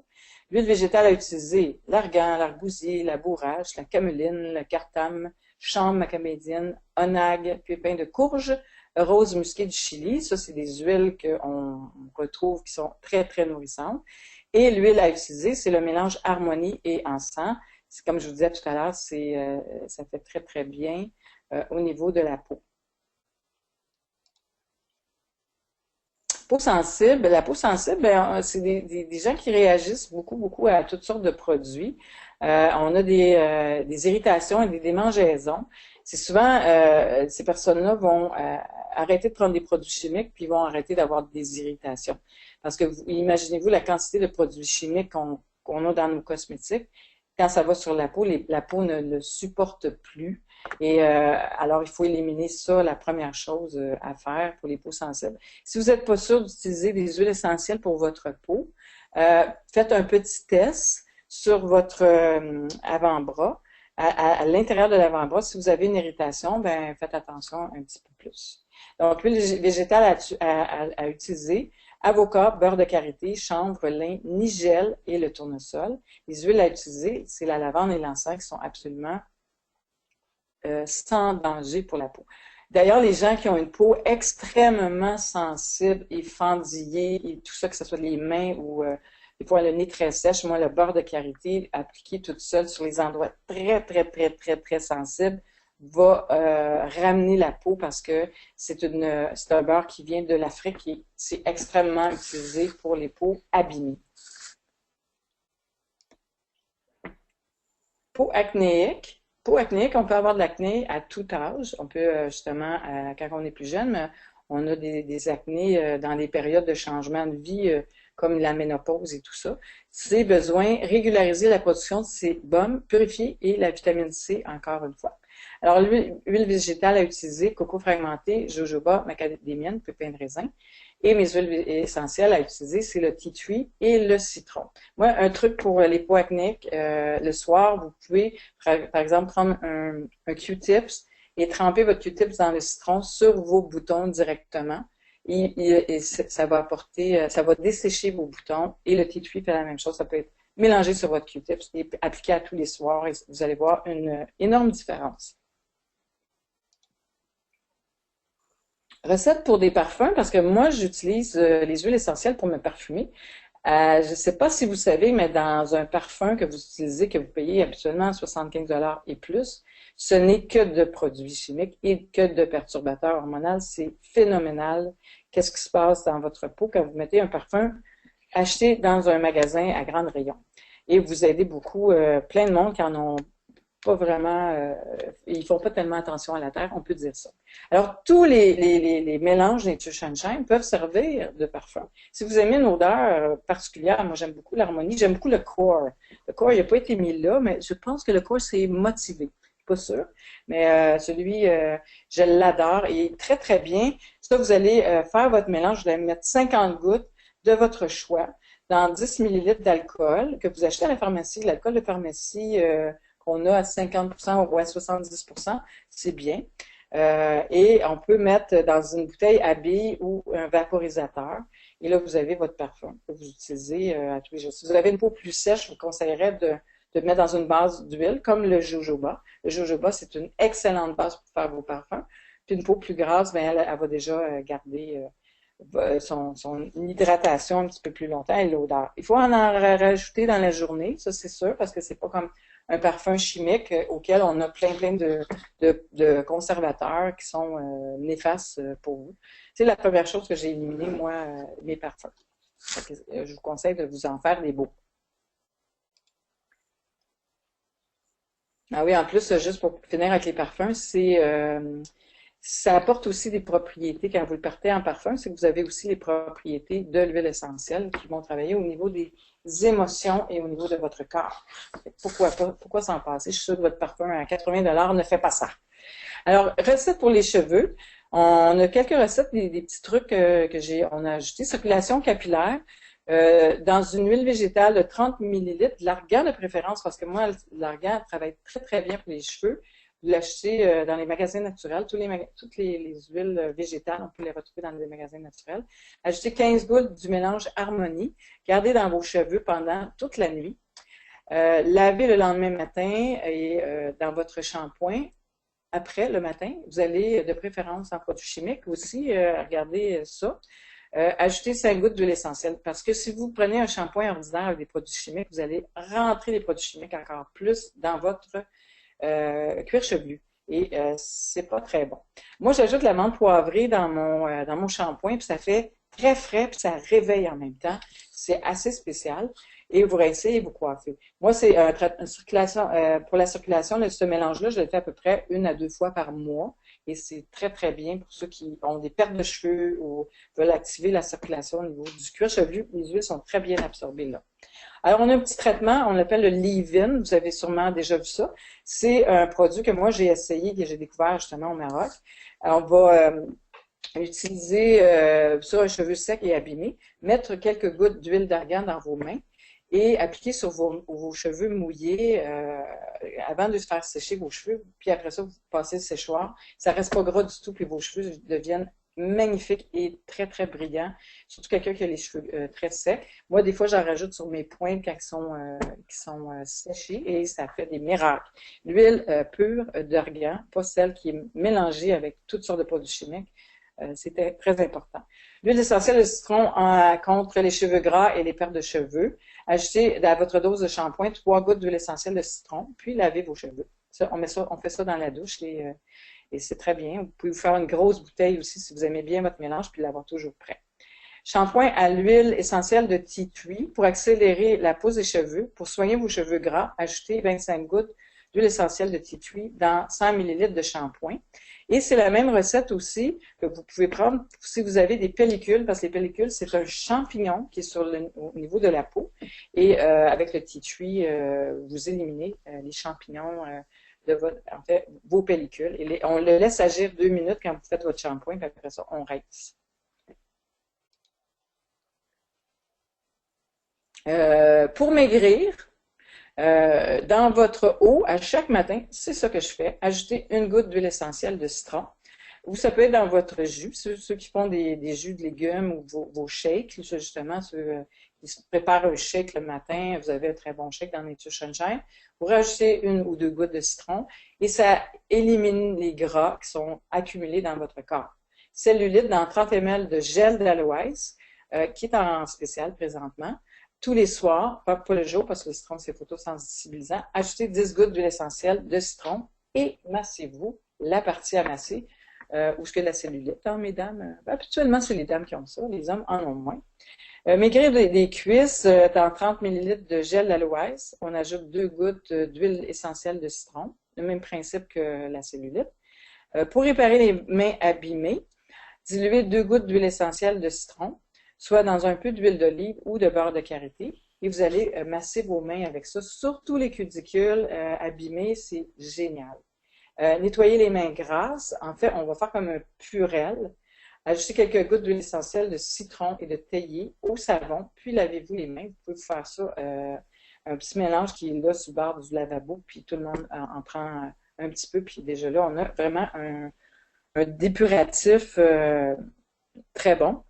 L'huile végétale à utiliser, l'argan, l'argousier, la bourrache, la cameline, le cartame, chambre macamédienne, onag, pépins de courge, rose musquée du Chili. Ça, c'est des huiles qu'on retrouve qui sont très, très nourrissantes. Et l'huile à utiliser, c'est le mélange harmonie et encens. Comme je vous disais tout à l'heure, ça fait très, très bien au niveau de la peau. Peau sensible, la peau sensible, c'est des gens qui réagissent beaucoup, beaucoup à toutes sortes de produits. On a des irritations et des démangeaisons. C'est souvent, ces personnes-là vont arrêter de prendre des produits chimiques puis vont arrêter d'avoir des irritations. Parce que imaginez-vous la quantité de produits chimiques qu'on a dans nos cosmétiques. Quand ça va sur la peau, la peau ne le supporte plus. Et alors, il faut éliminer ça, la première chose à faire pour les peaux sensibles. Si vous n'êtes pas sûr d'utiliser des huiles essentielles pour votre peau, faites un petit test sur votre avant-bras. À l'intérieur de l'avant-bras, si vous avez une irritation, ben faites attention un petit peu plus. Donc, l'huile végétale à utiliser, avocat, beurre de karité, chanvre, lin, nigel et le tournesol. Les huiles à utiliser, c'est la lavande et l'encens qui sont absolument sans danger pour la peau. D'ailleurs, les gens qui ont une peau extrêmement sensible et fendillée, et tout ça, que ce soit les mains ou des fois le nez très sèche, moi, le beurre de karité appliqué toute seule sur les endroits très, très, très, très, très sensibles va ramener la peau parce que c'est un beurre qui vient de l'Afrique et c'est extrêmement utilisé pour les peaux abîmées. Peau acnéique. Peau acnéique, on peut avoir de l'acné à tout âge. On peut justement, quand on est plus jeune, on a des acnés dans des périodes de changement de vie comme la ménopause et tout ça. C'est besoin régulariser la production de sébum, purifier et la vitamine C encore une fois. Alors, l'huile végétale à utiliser, coco fragmenté, jojoba, macadémienne, pépins de raisin. Et mes huiles essentielles à utiliser, c'est le tea tree et le citron. Moi, un truc pour les peaux acnéiques, le soir, vous pouvez, par exemple, prendre un Q-tips et tremper votre Q-tips dans le citron sur vos boutons directement. Et ça va apporter, ça va dessécher vos boutons. Et le tea tree fait la même chose. Ça peut être mélangé sur votre Q-tips et appliqué à tous les soirs. Et vous allez voir une énorme différence. Recette pour des parfums, parce que moi, j'utilise les huiles essentielles pour me parfumer. Je ne sais pas si vous savez, mais dans un parfum que vous utilisez, que vous payez habituellement 75 et plus, ce n'est que de produits chimiques et que de perturbateurs hormonaux. C'est phénoménal. Qu'est-ce qui se passe dans votre peau quand vous mettez un parfum acheté dans un magasin à grande rayon? Et vous aidez beaucoup, plein de monde qui en ont pas vraiment, ils font pas tellement attention à la terre, on peut dire ça. Alors, tous les mélanges Nature Sunshine peuvent servir de parfum. Si vous aimez une odeur particulière, moi j'aime beaucoup l'harmonie, j'aime beaucoup le core. Le core, il n'a pas été mis là, mais je pense que le core c'est motivé. Pas sûr, mais celui, je l'adore et très très bien. Ça, vous allez faire votre mélange, vous allez mettre 50 gouttes de votre choix dans 10 millilitres d'alcool que vous achetez à la pharmacie. L'alcool de pharmacie qu'on a à 50% ou à 70%, c'est bien. Et on peut mettre dans une bouteille à billes ou un vaporisateur. Et là, vous avez votre parfum que vous utilisez à tous les jours. Si vous avez une peau plus sèche, je vous conseillerais de mettre dans une base d'huile, comme le jojoba. Le jojoba, c'est une excellente base pour faire vos parfums. Puis une peau plus grasse, ben, elle va déjà garder son hydratation un petit peu plus longtemps et l'odeur. Il faut en rajouter dans la journée, ça c'est sûr, parce que c'est pas comme un parfum chimique auquel on a plein de conservateurs qui sont néfastes pour vous. C'est la première chose que j'ai éliminée, moi, mes parfums. Je vous conseille de vous en faire des beaux. Ah oui, en plus, juste pour finir avec les parfums, ça apporte aussi des propriétés quand vous le partez en parfum, c'est que vous avez aussi les propriétés de l'huile essentielle qui vont travailler au niveau des émotions et au niveau de votre corps. Pourquoi pas? Pourquoi s'en passer? Je suis sûre que votre parfum à 80 $ ne fait pas ça. Alors, recette pour les cheveux. On a quelques recettes, des petits trucs on a ajouté. Circulation capillaire. Dans une huile végétale de 30 millilitres, l'argan de préférence, parce que moi, l'argan travaille très, très bien pour les cheveux. Vous l'achetez dans les magasins naturels. Toutes les huiles végétales, on peut les retrouver dans les magasins naturels. Ajoutez 15 gouttes du mélange Harmonie. Gardez dans vos cheveux pendant toute la nuit. Lavez le lendemain matin et dans votre shampoing. Après, le matin, vous allez de préférence en produits chimiques aussi, regardez ça. Ajoutez 5 gouttes d'huile essentielle parce que si vous prenez un shampoing ordinaire avec des produits chimiques, vous allez rentrer les produits chimiques encore plus dans votre cuir chevelu. Et c'est pas très bon. Moi, j'ajoute la menthe poivrée dans mon shampoing, puis ça fait très frais, puis ça réveille en même temps. C'est assez spécial. Et vous rincez et vous coiffez. Moi, c'est pour la circulation, ce mélange-là, je le fais à peu près 1 à 2 fois par mois. Et c'est très, très bien pour ceux qui ont des pertes de cheveux ou veulent activer la circulation au niveau du cuir chevelu. Les huiles sont très bien absorbées là. Alors, on a un petit traitement, on l'appelle le leave-in. Vous avez sûrement déjà vu ça. C'est un produit que moi, j'ai essayé, que j'ai découvert justement au Maroc. On va utiliser sur un cheveu sec et abîmé, mettre quelques gouttes d'huile d'argan dans vos mains et appliquer sur vos cheveux mouillés avant de faire sécher vos cheveux. Puis après ça, vous passez le séchoir. Ça reste pas gras du tout, puis vos cheveux deviennent magnifiques et très, très brillants. Surtout quelqu'un qui a les cheveux très secs. Moi, des fois, j'en rajoute sur mes pointes quand qui sont séchés et ça fait des miracles. L'huile pure d'argan, pas celle qui est mélangée avec toutes sortes de produits chimiques. C'était très important. L'huile essentielle de citron contre les cheveux gras et les pertes de cheveux. Ajoutez à votre dose de shampoing 3 gouttes d'huile essentielle de citron, puis lavez vos cheveux. On fait ça dans la douche et c'est très bien. Vous pouvez vous faire une grosse bouteille aussi si vous aimez bien votre mélange, puis l'avoir toujours prêt. Shampoing à l'huile essentielle de tea tree pour accélérer la pousse des cheveux. Pour soigner vos cheveux gras, ajoutez 25 gouttes d'huile essentielle de tea tree dans 100 ml de shampoing. Et c'est la même recette aussi que vous pouvez prendre si vous avez des pellicules, parce que les pellicules, c'est un champignon qui est au niveau de la peau. Et avec le tea tree, vous éliminez les champignons en fait, vos pellicules. Et on le laisse agir 2 minutes quand vous faites votre shampoing, puis après ça, on rince. Pour maigrir, dans votre eau, à chaque matin, c'est ça que je fais, ajoutez 1 goutte d'huile essentielle de citron. Ou ça peut être dans votre jus, ceux qui font des jus de légumes ou vos shakes, justement, ceux qui se préparent un shake le matin, vous avez un très bon shake dans Nature Sunshine. Vous rajoutez 1 ou 2 gouttes de citron et ça élimine les gras qui sont accumulés dans votre corps. Cellulite dans 30 ml de gel d'aloès, qui est en spécial présentement. Tous les soirs, pas le jour parce que le citron c'est photosensibilisant, ajoutez 10 gouttes d'huile essentielle de citron et massez-vous la partie à masser où est-ce que la cellulite, hein, mesdames? Habituellement, c'est les dames qui ont ça, les hommes en ont moins. Maigrir des cuisses, dans 30 ml de gel d'aloès, on ajoute 2 gouttes d'huile essentielle de citron, le même principe que la cellulite. Pour réparer les mains abîmées, diluez 2 gouttes d'huile essentielle de citron, soit dans un peu d'huile d'olive ou de beurre de karité, et vous allez masser vos mains avec ça. Surtout les cuticules abîmées, c'est génial. Nettoyer les mains grasses, en fait, on va faire comme un purel. Ajoutez quelques gouttes d'huile essentielle de citron et de théier au savon, puis lavez-vous les mains. Vous pouvez faire ça, un petit mélange qui est là sur le bord du lavabo, puis tout le monde en prend un petit peu, puis déjà là, on a vraiment un dépuratif très bon.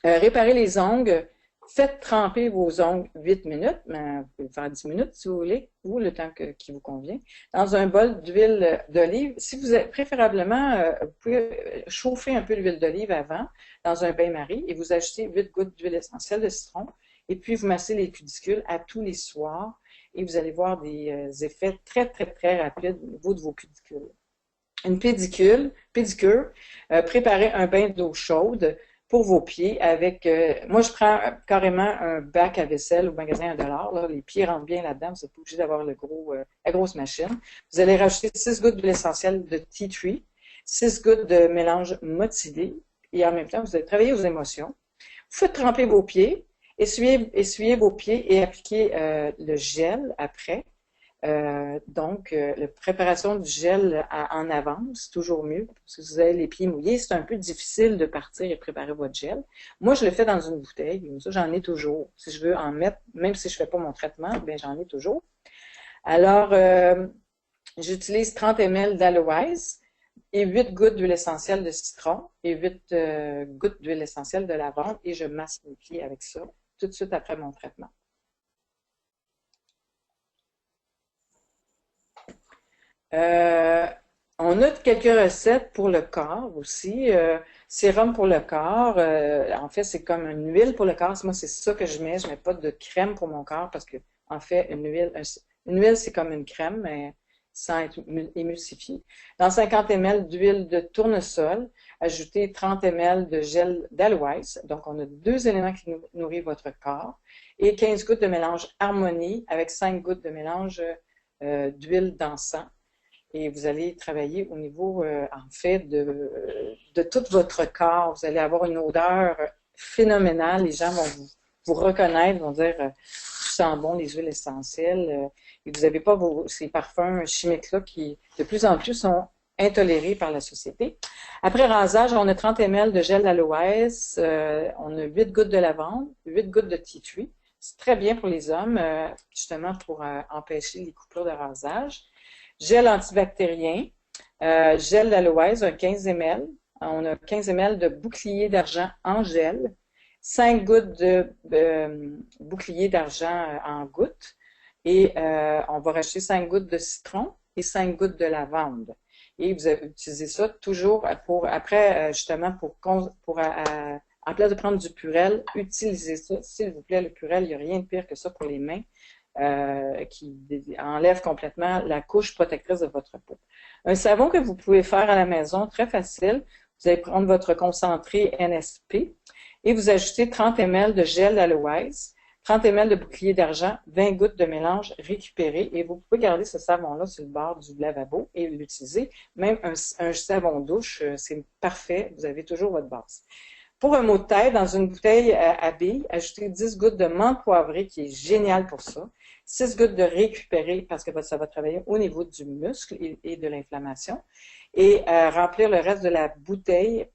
Réparer les ongles, faites tremper vos ongles 8 minutes, mais vous pouvez faire 10 minutes si vous voulez, ou le temps qui vous convient, dans un bol d'huile d'olive. Si vous êtes préférablement, vous pouvez chauffer un peu l'huile d'olive avant, dans un bain-marie, et vous ajoutez 8 gouttes d'huile essentielle de citron, et puis vous massez les cudicules à tous les soirs, et vous allez voir des effets très, très, très rapides au niveau de vos cudicules. Une pédicure, préparez un bain d'eau chaude pour vos pieds avec, moi je prends carrément un bac à vaisselle au magasin $1, là, les pieds rentrent bien là-dedans, vous n'êtes pas obligé d'avoir la grosse machine. Vous allez rajouter 6 gouttes d'huile essentielle de tea tree, 6 gouttes de mélange motivé et en même temps vous allez travailler vos émotions. Vous faites tremper vos pieds, essuyez vos pieds et appliquez le gel après. La préparation du gel en avance, c'est toujours mieux. Si vous avez les pieds mouillés, c'est un peu difficile de partir et préparer votre gel. Moi, je le fais dans une bouteille. Ça, j'en ai toujours. Si je veux en mettre, même si je fais pas mon traitement, ben j'en ai toujours. Alors, J'utilise 30 ml d'aloès et 8 gouttes d'huile essentielle de citron et 8 gouttes d'huile essentielle de lavande et je masse mes pieds avec ça tout de suite après mon traitement. Euh, on a quelques recettes pour le corps aussi. Sérum pour le corps. En fait, c'est comme une huile pour le corps. Moi, c'est ça que je mets. Je mets pas de crème pour mon corps parce que, en fait, une huile, c'est comme une crème, mais sans être émulsifiée. Dans 50 ml d'huile de tournesol, ajoutez 30 ml de gel d'aloès. Donc, on a deux éléments qui nourrissent votre corps. Et 15 gouttes de mélange Harmonie avec 5 gouttes de mélange d'huile d'encens et vous allez travailler au niveau, en fait, de tout votre corps. Vous allez avoir une odeur phénoménale. Les gens vont vous reconnaître, vont dire tu sens bon les huiles essentielles. Et vous n'avez pas ces parfums chimiques-là qui, de plus en plus, sont intolérés par la société. Après rasage, on a 30 ml de gel d'aloès, on a 8 gouttes de lavande, 8 gouttes de tea tree. C'est très bien pour les hommes, justement pour empêcher les coupures de rasage. Gel antibactérien, gel d'aloès, un 15 ml. On a 15 ml de bouclier d'argent en gel, 5 gouttes de bouclier d'argent en gouttes et on va rajouter 5 gouttes de citron et 5 gouttes de lavande. Et vous utilisez ça toujours pour, après, justement, en place de prendre du Purell, utilisez ça, s'il vous plaît, le Purell, il n'y a rien de pire que ça pour les mains. Qui enlève complètement la couche protectrice de votre peau. Un savon que vous pouvez faire à la maison, très facile. Vous allez prendre votre concentré NSP et vous ajoutez 30 ml de gel d'aloès, 30 ml de bouclier d'argent, 20 gouttes de mélange récupéré et vous pouvez garder ce savon-là sur le bord du lavabo et l'utiliser. Même un savon douche, c'est parfait. Vous avez toujours votre base. Pour un mot de tête, dans une bouteille à billes, ajoutez 10 gouttes de menthe poivrée qui est génial pour ça. 6 gouttes de récupéré parce que ça va travailler au niveau du muscle et de l'inflammation. Et remplir le reste de la bouteille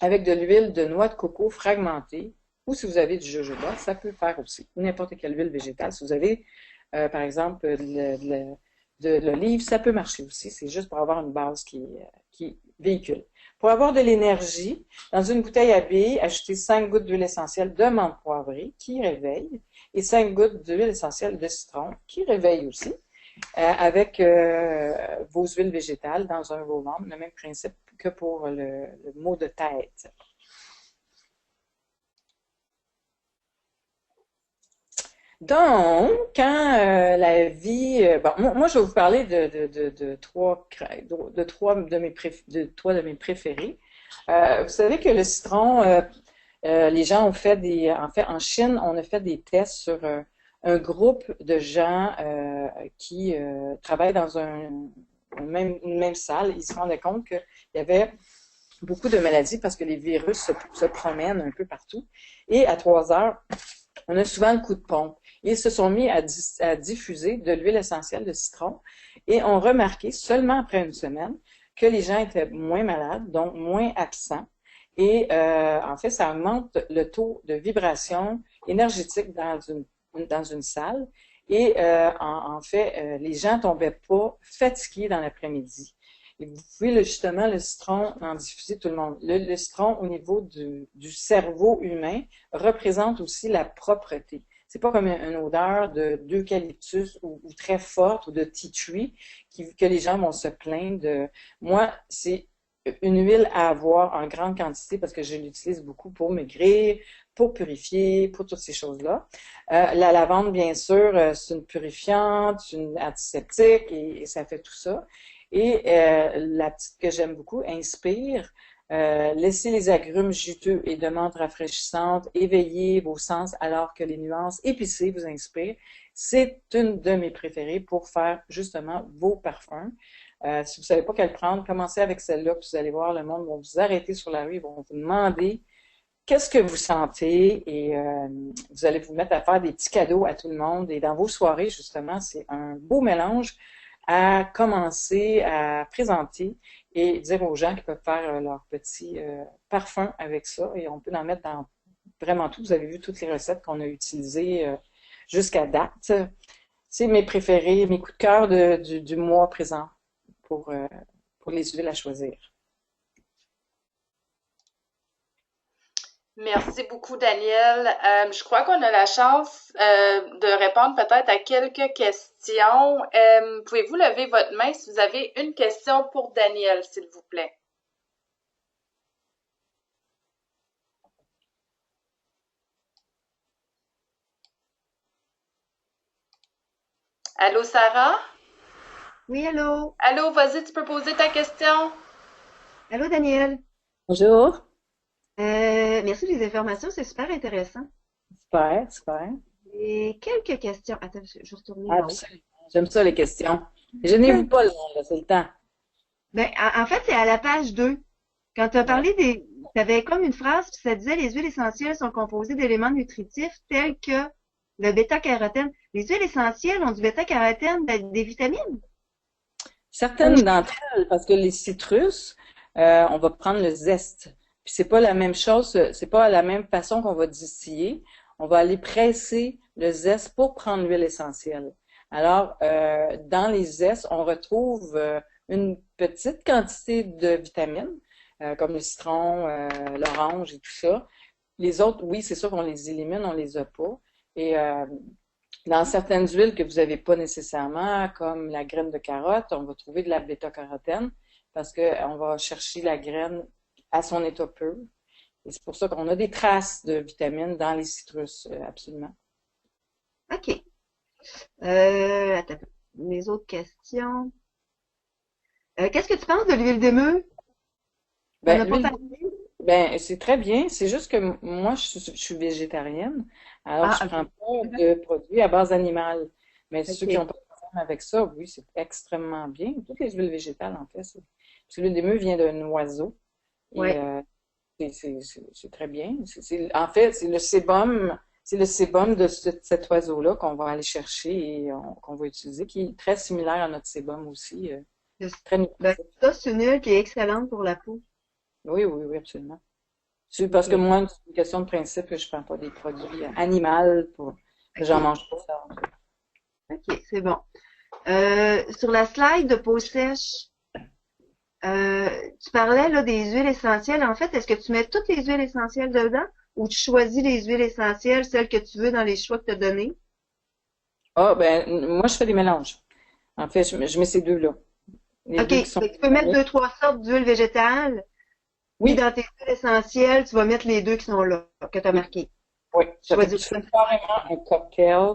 avec de l'huile de noix de coco fragmentée ou si vous avez du jojoba, ça peut faire aussi. Ou n'importe quelle huile végétale. Si vous avez, par exemple, de l'olive, ça peut marcher aussi. C'est juste pour avoir une base qui véhicule. Pour avoir de l'énergie, dans une bouteille à billes, ajoutez 5 gouttes d'huile essentielle de menthe poivrée qui réveille et 5 gouttes d'huile essentielle de citron qui réveille aussi avec vos huiles végétales dans un roll-on, le même principe que pour le mot de tête. Donc, quand la vie... bon, moi, je vais vous parler de trois de mes préférés. Vous savez que le citron, les gens ont fait En fait, en Chine, on a fait des tests sur un groupe de gens qui travaillent dans une même salle. Ils se rendaient compte qu'il y avait beaucoup de maladies parce que les virus se promènent un peu partout. Et à 3 heures, on a souvent le coup de pompe. Ils se sont mis à diffuser de l'huile essentielle de citron et ont remarqué seulement après une semaine que les gens étaient moins malades, donc moins absents. Et en fait, ça augmente le taux de vibration énergétique dans une salle. Et en fait, les gens tombaient pas fatigués dans l'après-midi. Et vous pouvez justement le citron en diffuser tout le monde. Le citron au niveau du cerveau humain représente aussi la propreté. C'est pas comme une odeur d'eucalyptus ou très forte ou de tea tree que les gens vont se plaindre de. Moi, c'est une huile à avoir en grande quantité parce que je l'utilise beaucoup pour maigrir, pour purifier, pour toutes ces choses-là. La lavande, bien sûr, c'est une purifiante, une antiseptique et ça fait tout ça. Et la petite que j'aime beaucoup, Inspire, laissez les agrumes juteux et de menthe rafraîchissante éveiller vos sens alors que les nuances épicées vous inspirent. C'est une de mes préférées pour faire justement vos parfums. Si vous ne savez pas quelle prendre, commencez avec celle-là, puis vous allez voir, le monde va vous arrêter sur la rue, ils vont vous demander qu'est-ce que vous sentez et vous allez vous mettre à faire des petits cadeaux à tout le monde. Et dans vos soirées, justement, c'est un beau mélange à commencer à présenter et dire aux gens qu'ils peuvent faire leur petit parfum avec ça. Et on peut en mettre dans vraiment tout. Vous avez vu toutes les recettes qu'on a utilisées jusqu'à date. c'est mes préférés, mes coups de cœur du mois présent pour, euh, pour les huiles à choisir. Merci beaucoup, Daniel. Je crois qu'on a la chance de répondre peut-être à quelques questions. Pouvez-vous lever votre main si vous avez une question pour Daniel, s'il vous plaît? Allô, Sarah? Oui, allô? Allô, vas-y, tu peux poser ta question? Allô, Daniel? Bonjour. Merci des informations, c'est super intéressant. Super, super. Et quelques questions. Attends, je vais retourner en haut. Absolument. J'aime ça, les questions. Gênez-vous pas, là, c'est le temps. Ben, en fait, c'est à la page 2. Quand tu as Ouais. parlé des... Tu avais comme une phrase, puis ça disait les huiles essentielles sont composées d'éléments nutritifs tels que le bêta-carotène. Les huiles essentielles ont du bêta-carotène, des vitamines. Certaines d'entre elles, parce que les citrus, on va prendre le zeste. Puis c'est pas la même chose, c'est pas la même façon qu'on va distiller. On va aller presser le zeste pour prendre l'huile essentielle. Alors, dans les zestes, on retrouve une petite quantité de vitamines, comme le citron, l'orange et tout ça. Les autres, oui, c'est sûr qu'on les élimine, on les a pas. Et dans certaines huiles que vous n'avez pas nécessairement, comme la graine de carotte, on va trouver de la bêta-carotène parce qu'on va chercher la graine à son état pur. Et c'est pour ça qu'on a des traces de vitamines dans les citrus, absolument. OK. Attends, mes autres questions. Qu'est-ce que tu penses de l'huile d'émeu? On n'a Ben, pas l'huile, parlé. ben, c'est très bien. C'est juste que moi, je suis végétarienne. Alors, je Ah, prends OK. pas de produits à base animale. Mais ceux qui OK. n'ont pas de problème avec ça, oui, c'est extrêmement bien. Toutes les huiles végétales, en fait. Parce que l'huile d'émeu vient d'un oiseau. Et Ouais. c'est très bien. En fait, c'est le sébum de cet oiseau-là qu'on va aller chercher et qu'on va utiliser, qui est très similaire à notre sébum aussi, très Ben, nutritif. ça, c'est une huile qui est excellente pour la peau. Oui, oui, oui, absolument. C'est parce que OK. moi, c'est une question de principe que je prends pas des produits animaux pour, j'en OK. mange pas ça. OK, c'est bon. Sur la slide de peau sèche, euh, tu parlais là des huiles essentielles. En fait, est-ce que tu mets toutes les huiles essentielles dedans ou tu choisis les huiles essentielles, celles que tu veux dans les choix que tu as donnés? Ah, ben, moi, je fais des mélanges. En fait, je mets ces deux-là. Les OK. deux qui sont Fait que tu peux mettre deux, trois sortes d'huiles végétales, puis oui, dans tes huiles essentielles, tu vas mettre les deux qui sont là, que tu as marquées. oui, ça fait que Choisis tu ça. fais carrément un cocktail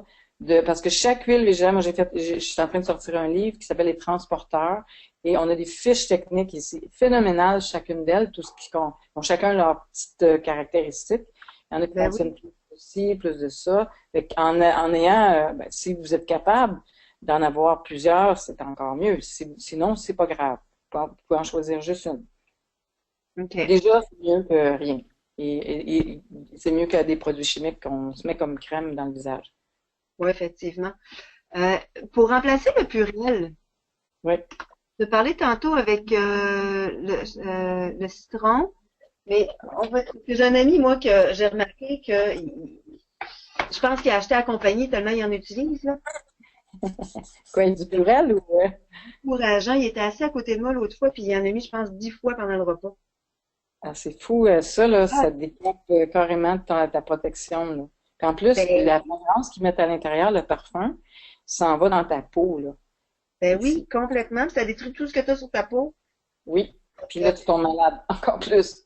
parce que chaque huile végétale, moi je suis en train de sortir un livre qui s'appelle Les Transporteurs et on a des fiches techniques ici phénoménales chacune d'elles, tout ce qui ont chacun leurs petites caractéristiques. Il y en a qui Ben oui. fonctionnent plus de ci, plus de ça. Fait en ayant, ben, si vous êtes capable d'en avoir plusieurs, c'est encore mieux. Sinon, c'est pas grave. Vous pouvez en choisir juste une. OK. Déjà, c'est mieux que rien. Et c'est mieux que des produits chimiques qu'on se met comme crème dans le visage. Oui, effectivement. Euh, pour remplacer le purel, Oui. je parlais tantôt avec le citron. Mais j'ai un ami, moi, que j'ai remarqué que je pense qu'il a acheté à la compagnie tellement il en utilise, là. Quoi, du purel ou Encourageant, il était assis à côté de moi l'autre fois, puis il en a mis, je pense, 10 fois pendant le repas. ah, c'est fou, ça, là, Ah, ça découpe carrément ta protection, là. Puis en plus, ben, la fragrance qu'ils mettent à l'intérieur, le parfum, s'en va dans ta peau, là. ben C'est, oui, complètement. Puis ça détruit tout ce que tu as sur ta peau. oui. Puis Euh, là, tu tombes malade, encore plus.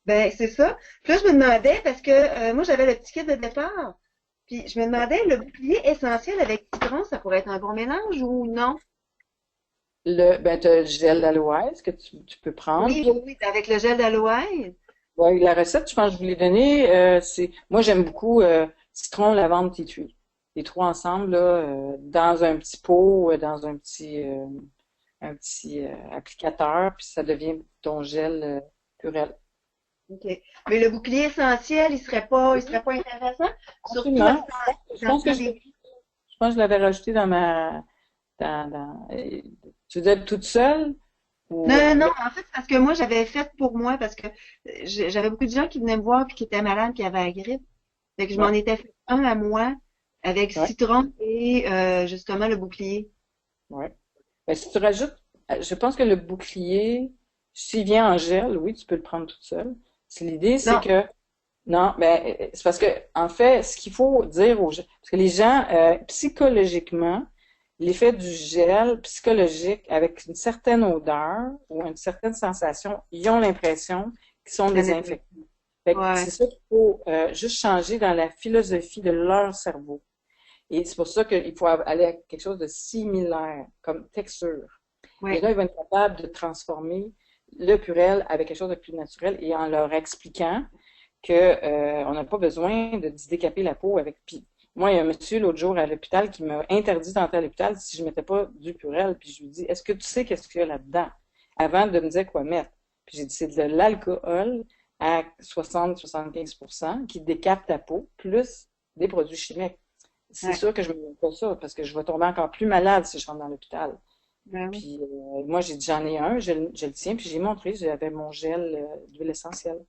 Ben, c'est ça. Puis là, je me demandais, parce que moi, j'avais le petit kit de départ. Puis je me demandais, le bouclier essentiel avec citron, ça pourrait être un bon mélange ou non? Ben, t'as le gel d'aloès que tu peux prendre. Oui, oui, oui, avec le gel d'aloe. Ouais, la recette, je pense que je vous l'ai donnée. Moi, j'aime beaucoup citron, lavande, tea tree. Les trois ensemble, là, dans un petit pot, dans un petit applicateur, puis ça devient ton gel Purell. OK. Mais le bouclier essentiel, il serait pas intéressant? Surtout Absolument. Je dans le pense que temps je, des... je pense que je l'avais rajouté tu veux dire toute seule ou Non, non, non, avec. en fait, c'est parce que moi, j'avais fait pour moi, parce que j'avais beaucoup de gens qui venaient me voir puis qui étaient malades, qui avaient la grippe. Fait que je m'en Ouais. étais fait un à moi, avec Ouais, citron et justement le bouclier. ouais. Ben, si tu rajoutes, je pense que le bouclier, s'il vient en gel, oui, tu peux le prendre tout seul. L'idée, c'est Non, que non, ben, c'est parce que, en fait, ce qu'il faut dire aux gens, parce que les gens, psychologiquement, l'effet du gel psychologique avec une certaine odeur ou une certaine sensation, ils ont l'impression qu'ils sont ça nettoie. désinfectés. Fait que c'est Ouais, ça qu'il faut juste changer dans la philosophie de leur cerveau. Et c'est pour ça qu'il faut aller à quelque chose de similaire, comme texture. Et ouais, là, ils vont être capables de transformer le purel avec quelque chose de plus naturel et en leur expliquant que on n'a pas besoin de se décaper la peau avec. Puis moi, il y a un monsieur l'autre jour à l'hôpital qui m'a interdit d'entrer à l'hôpital si je ne mettais pas du purel. Puis je lui dis, est-ce que tu sais qu'est-ce qu'il y a là-dedans? Avant de me dire quoi mettre. Puis j'ai dit, c'est de l'alcool à 60-75% qui décape ta peau, plus des produits chimiques. C'est ouais. sûr que je ne me mets pas ça parce que je vais tomber encore plus malade si je rentre dans l'hôpital. Ben oui. Puis moi, j'en ai un, je le tiens, puis j'ai montré, j'avais mon gel d'huile essentielle.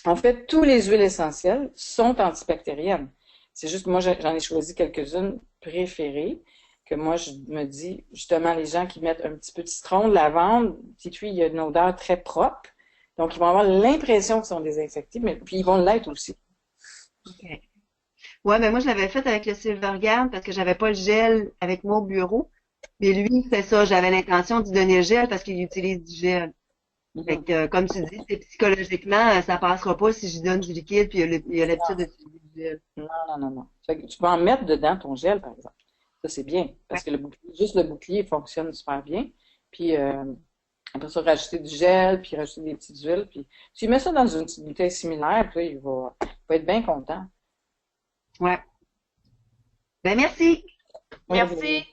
En fait, tous les huiles essentielles sont antibactériennes. C'est juste que moi, j'en ai choisi quelques-unes préférées, que moi, je me dis, justement, les gens qui mettent un petit peu de citron, de lavande, tea tree, il y a une odeur très propre. Donc, ils vont avoir l'impression qu'ils sont désinfectés, mais puis ils vont l'être aussi. OK. Ouais, mais moi, je l'avais fait avec le Silverguard parce que j'avais pas le gel avec moi au bureau. Mais lui, c'est ça, j'avais l'intention d'y donner le gel parce qu'il utilise du gel. Fait Mhm. que, comme tu dis, c'est psychologiquement, ça passera pas si je donne du liquide puis il a l'habitude d'utiliser du gel. Non, non, non, non. Fait que tu peux en mettre dedans ton gel, par exemple. Ça, c'est bien, Ouais. parce que juste le bouclier fonctionne super bien. Puis après ça, rajouter du gel, puis rajouter des petites huiles. Puis tu mets ça dans une petite bouteille similaire, puis là, il va être bien content. Ouais. Ben, merci. Oui, Merci.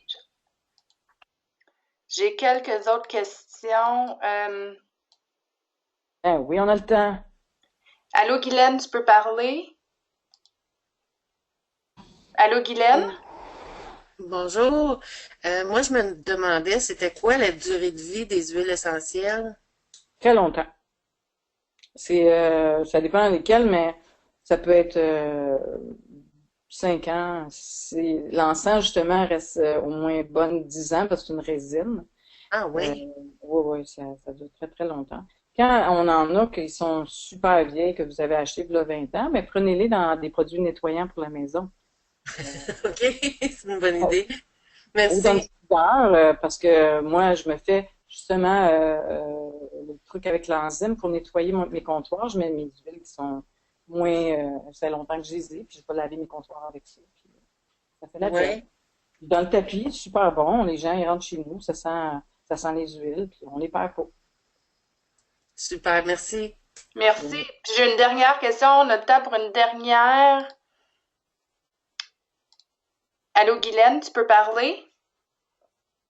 J'ai quelques autres questions. oui, on a le temps. Allô, Guylaine, tu peux parler? Allô, Guylaine? Oui. Bonjour. Moi, je me demandais, c'était quoi la durée de vie des huiles essentielles? Très longtemps. Ça dépend lesquels, mais ça peut être 5 ans. L'encens, justement, reste au moins bonne 10 ans parce que c'est une résine. Ah Oui, oui. oui, ça dure très, très longtemps. Quand on en a qui sont super vieilles, que vous avez acheté il y a 20 ans, mais prenez-les dans des produits nettoyants pour la maison. OK, c'est une bonne Euh, idée. ou dans le Merci. diffuseur, parce que moi, je me fais justement le truc avec l'enzyme pour nettoyer mes comptoirs. Je mets mes huiles qui sont moins, ça fait longtemps que je les ai, puis je vais laver mes comptoirs avec ça. Puis, ça fait la job. Oui. Dans le tapis, super bon. Les gens, ils rentrent chez nous, ça sent les huiles, puis on les perd pas. Super, merci. Merci. Puis j'ai une dernière question. On a le temps pour une dernière. Allô, Guylaine, tu peux parler?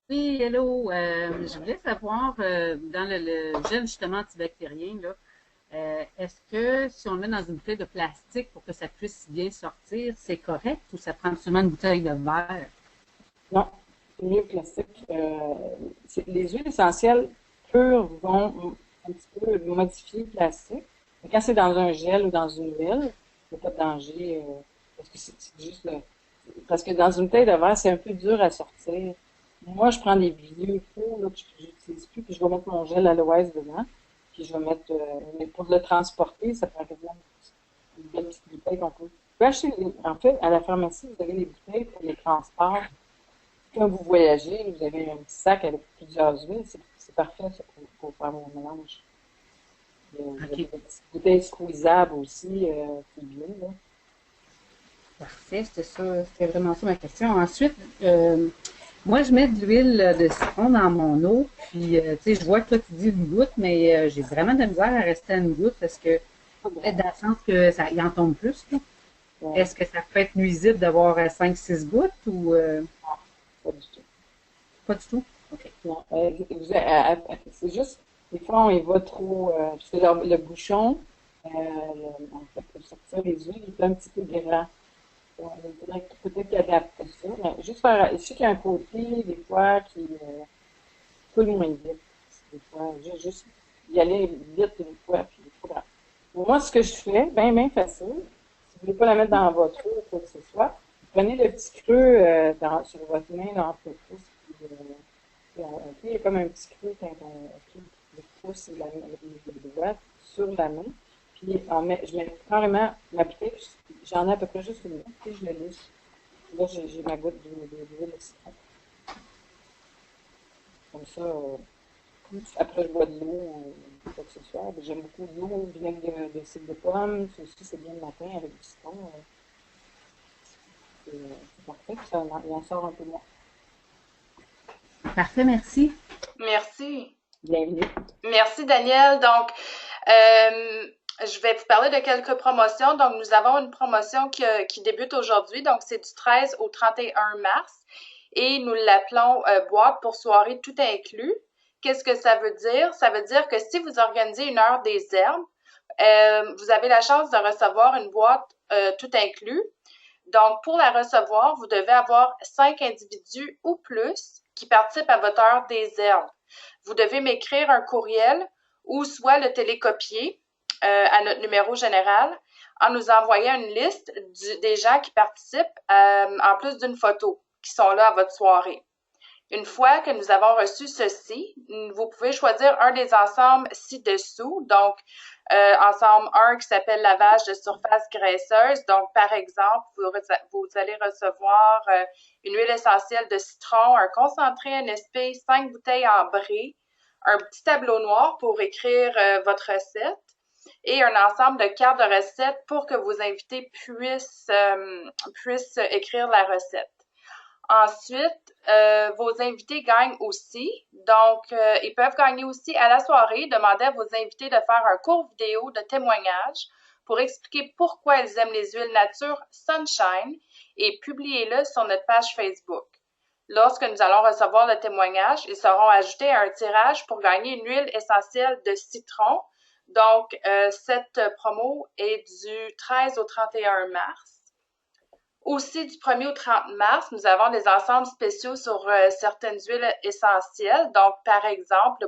Oui, hello. Je voulais savoir, dans le gel justement antibactérien, là, est-ce que si on le met dans une bouteille de plastique pour que ça puisse bien sortir, c'est correct ou ça prend seulement une bouteille de verre? Non, c'est mieux le plastique. Les huiles essentielles pures vont un petit peu modifier le plastique. Mais quand c'est dans un gel ou dans une huile, il n'y a pas de danger. Parce que c'est juste parce que dans une bouteille de verre, c'est un peu dur à sortir. Moi, je prends des vieux pots là, que je n'utilise plus, puis je vais mettre mon gel aloès dedans. Puis je vais mettre, mais pour le transporter, ça prend quasiment une belle petite bouteille qu'on peut. Vous pouvez acheter, en fait, à la pharmacie, vous avez des bouteilles pour les transports. Quand vous voyagez, vous avez un petit sac avec plusieurs huiles, c'est parfait ça, pour faire mon mélange. Vous avez OK, des petites bouteilles squeezables aussi, c'est bien, là. parfait. C'était ça, c'était vraiment ça ma question. Ensuite, moi, je mets de l'huile de citron dans mon eau, puis, tu sais, je vois que toi, tu dis une goutte, mais j'ai vraiment de la misère à rester à une goutte parce que, Pas peut-être grave. dans le sens que ça y en tombe plus, là. Ouais, Est-ce que ça peut être nuisible d'avoir 5-6 gouttes ou pas du tout. pas du tout? OK. Non, c'est juste, des fois, on y va trop, parce que le bouchon, en fait, pour sortir les huiles, il est un petit peu grand. Il faudrait peut-être qu'il adapte ça, mais juste faire, je sais qu'il y a un côté, des fois, qui coule moins vite. Des fois, juste y aller vite une fois, puis c'est pas grave. Moi, ce que je fais, bien, bien facile, si vous voulez pas la mettre dans votre eau ou quoi que ce soit, prenez le petit creux sur votre main là, entre le pouce il y a comme un petit creux quand le pouce et le doigt sur la main. Puis je mets carrément ma bouteille, j'en ai à peu près juste une, puis je le lisse. Là, j'ai ma goutte d'huile de citron. Comme ça, après je bois de l'eau ou quoi que ce soit. J'aime beaucoup l'eau, vinaigre de cidre de pomme. Ça aussi, c'est bien le matin avec du citron. C'est parfait, puis il en sort un peu moins. Parfait, merci. Merci. Bienvenue. Merci, Daniel. Donc, je vais vous parler de quelques promotions. Donc, nous avons une promotion qui débute aujourd'hui. Donc, c'est du 13 au 31 mars. Et nous l'appelons boîte pour soirée tout inclus. Qu'est-ce que ça veut dire? Ça veut dire que si vous organisez une heure des herbes, vous avez la chance de recevoir une boîte tout inclus. Donc, pour la recevoir, vous devez avoir 5 individus ou plus qui participent à votre heure des herbes. Vous devez m'écrire un courriel ou soit le télécopier à notre numéro général en nous envoyant une liste des gens qui participent en plus d'une photo qui sont là à votre soirée. Une fois que nous avons reçu ceci, vous pouvez choisir un des ensembles ci-dessous. Donc, ensemble 1 qui s'appelle lavage de surface graisseuse. Donc, par exemple, vous allez recevoir une huile essentielle de citron, un concentré NSP, 5 bouteilles en brie, un petit tableau noir pour écrire votre recette et un ensemble de cartes de recettes pour que vos invités puissent écrire la recette. Ensuite, vos invités gagnent aussi. Donc, ils peuvent gagner aussi à la soirée. Demandez à vos invités de faire un court vidéo de témoignage pour expliquer pourquoi ils aiment les huiles nature Sunshine et publiez-le sur notre page Facebook. Lorsque nous allons recevoir le témoignage, ils seront ajoutés à un tirage pour gagner une huile essentielle de citron. Donc, cette promo est du 13 au 31 mars. Aussi, du 1er au 30 mars, nous avons des ensembles spéciaux sur certaines huiles essentielles. Donc, par exemple,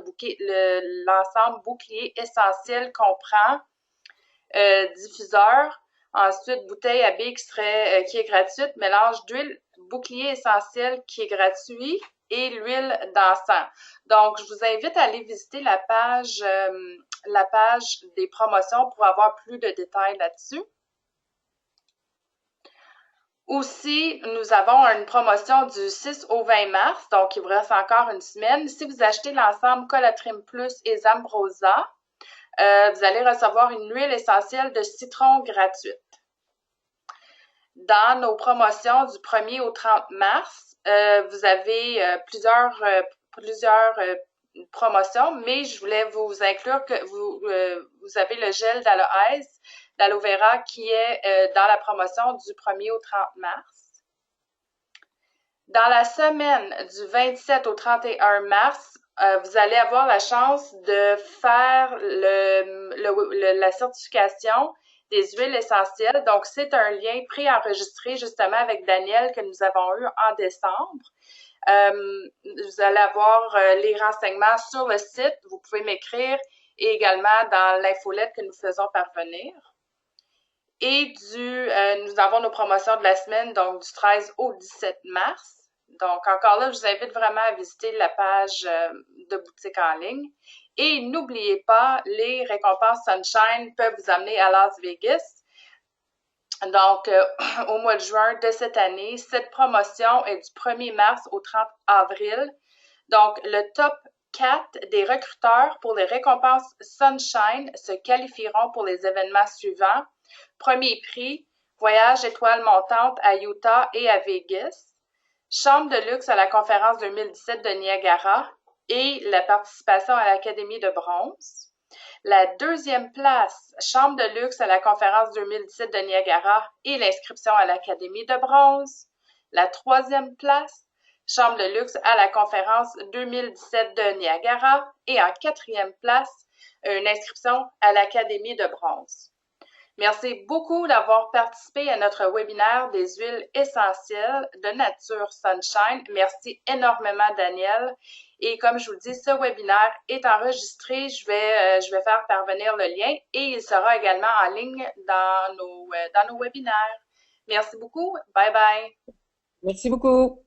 l'ensemble bouclier essentiel comprend diffuseur, ensuite bouteille à billes qui est gratuite, mélange d'huile bouclier essentiel qui est gratuit et l'huile d'encens. Donc, je vous invite à aller visiter la page des promotions pour avoir plus de détails là-dessus. Aussi, nous avons une promotion du 6 au 20 mars, donc il vous reste encore une semaine. Si vous achetez l'ensemble Colatrim Plus et Zambrosa, vous allez recevoir une huile essentielle de citron gratuite. Dans nos promotions du 1er au 30 mars, vous avez plusieurs promotions, mais je voulais vous inclure que vous avez le gel d'aloe vera qui est dans la promotion du 1er au 30 mars. Dans la semaine du 27 au 31 mars, vous allez avoir la chance de faire la certification des huiles essentielles. Donc, c'est un lien préenregistré justement avec Daniel que nous avons eu en décembre. Vous allez avoir les renseignements sur le site. Vous pouvez m'écrire et également dans l'infolette que nous faisons parvenir. Et nous avons nos promotions de la semaine, donc du 13 au 17 mars. Donc, encore là, je vous invite vraiment à visiter la page de boutique en ligne. Et n'oubliez pas, les récompenses Sunshine peuvent vous amener à Las Vegas. Donc, au mois de juin de cette année, cette promotion est du 1er mars au 30 avril. Donc, le top 4 des recruteurs pour les récompenses Sunshine se qualifieront pour les événements suivants. Premier prix, voyage étoile montante à Utah et à Vegas. Chambre de luxe à la conférence 2017 de Niagara et la participation à l'Académie de bronze. La deuxième place, chambre de luxe à la conférence 2017 de Niagara et l'inscription à l'Académie de bronze. La troisième place, chambre de luxe à la conférence 2017 de Niagara et en quatrième place, une inscription à l'Académie de bronze. Merci beaucoup d'avoir participé à notre webinaire des huiles essentielles de Nature Sunshine. Merci énormément, Daniel. Et comme je vous le dis, ce webinaire est enregistré. Je vais faire parvenir le lien et il sera également en ligne dans nos webinaires. Merci beaucoup. Bye bye. Merci beaucoup.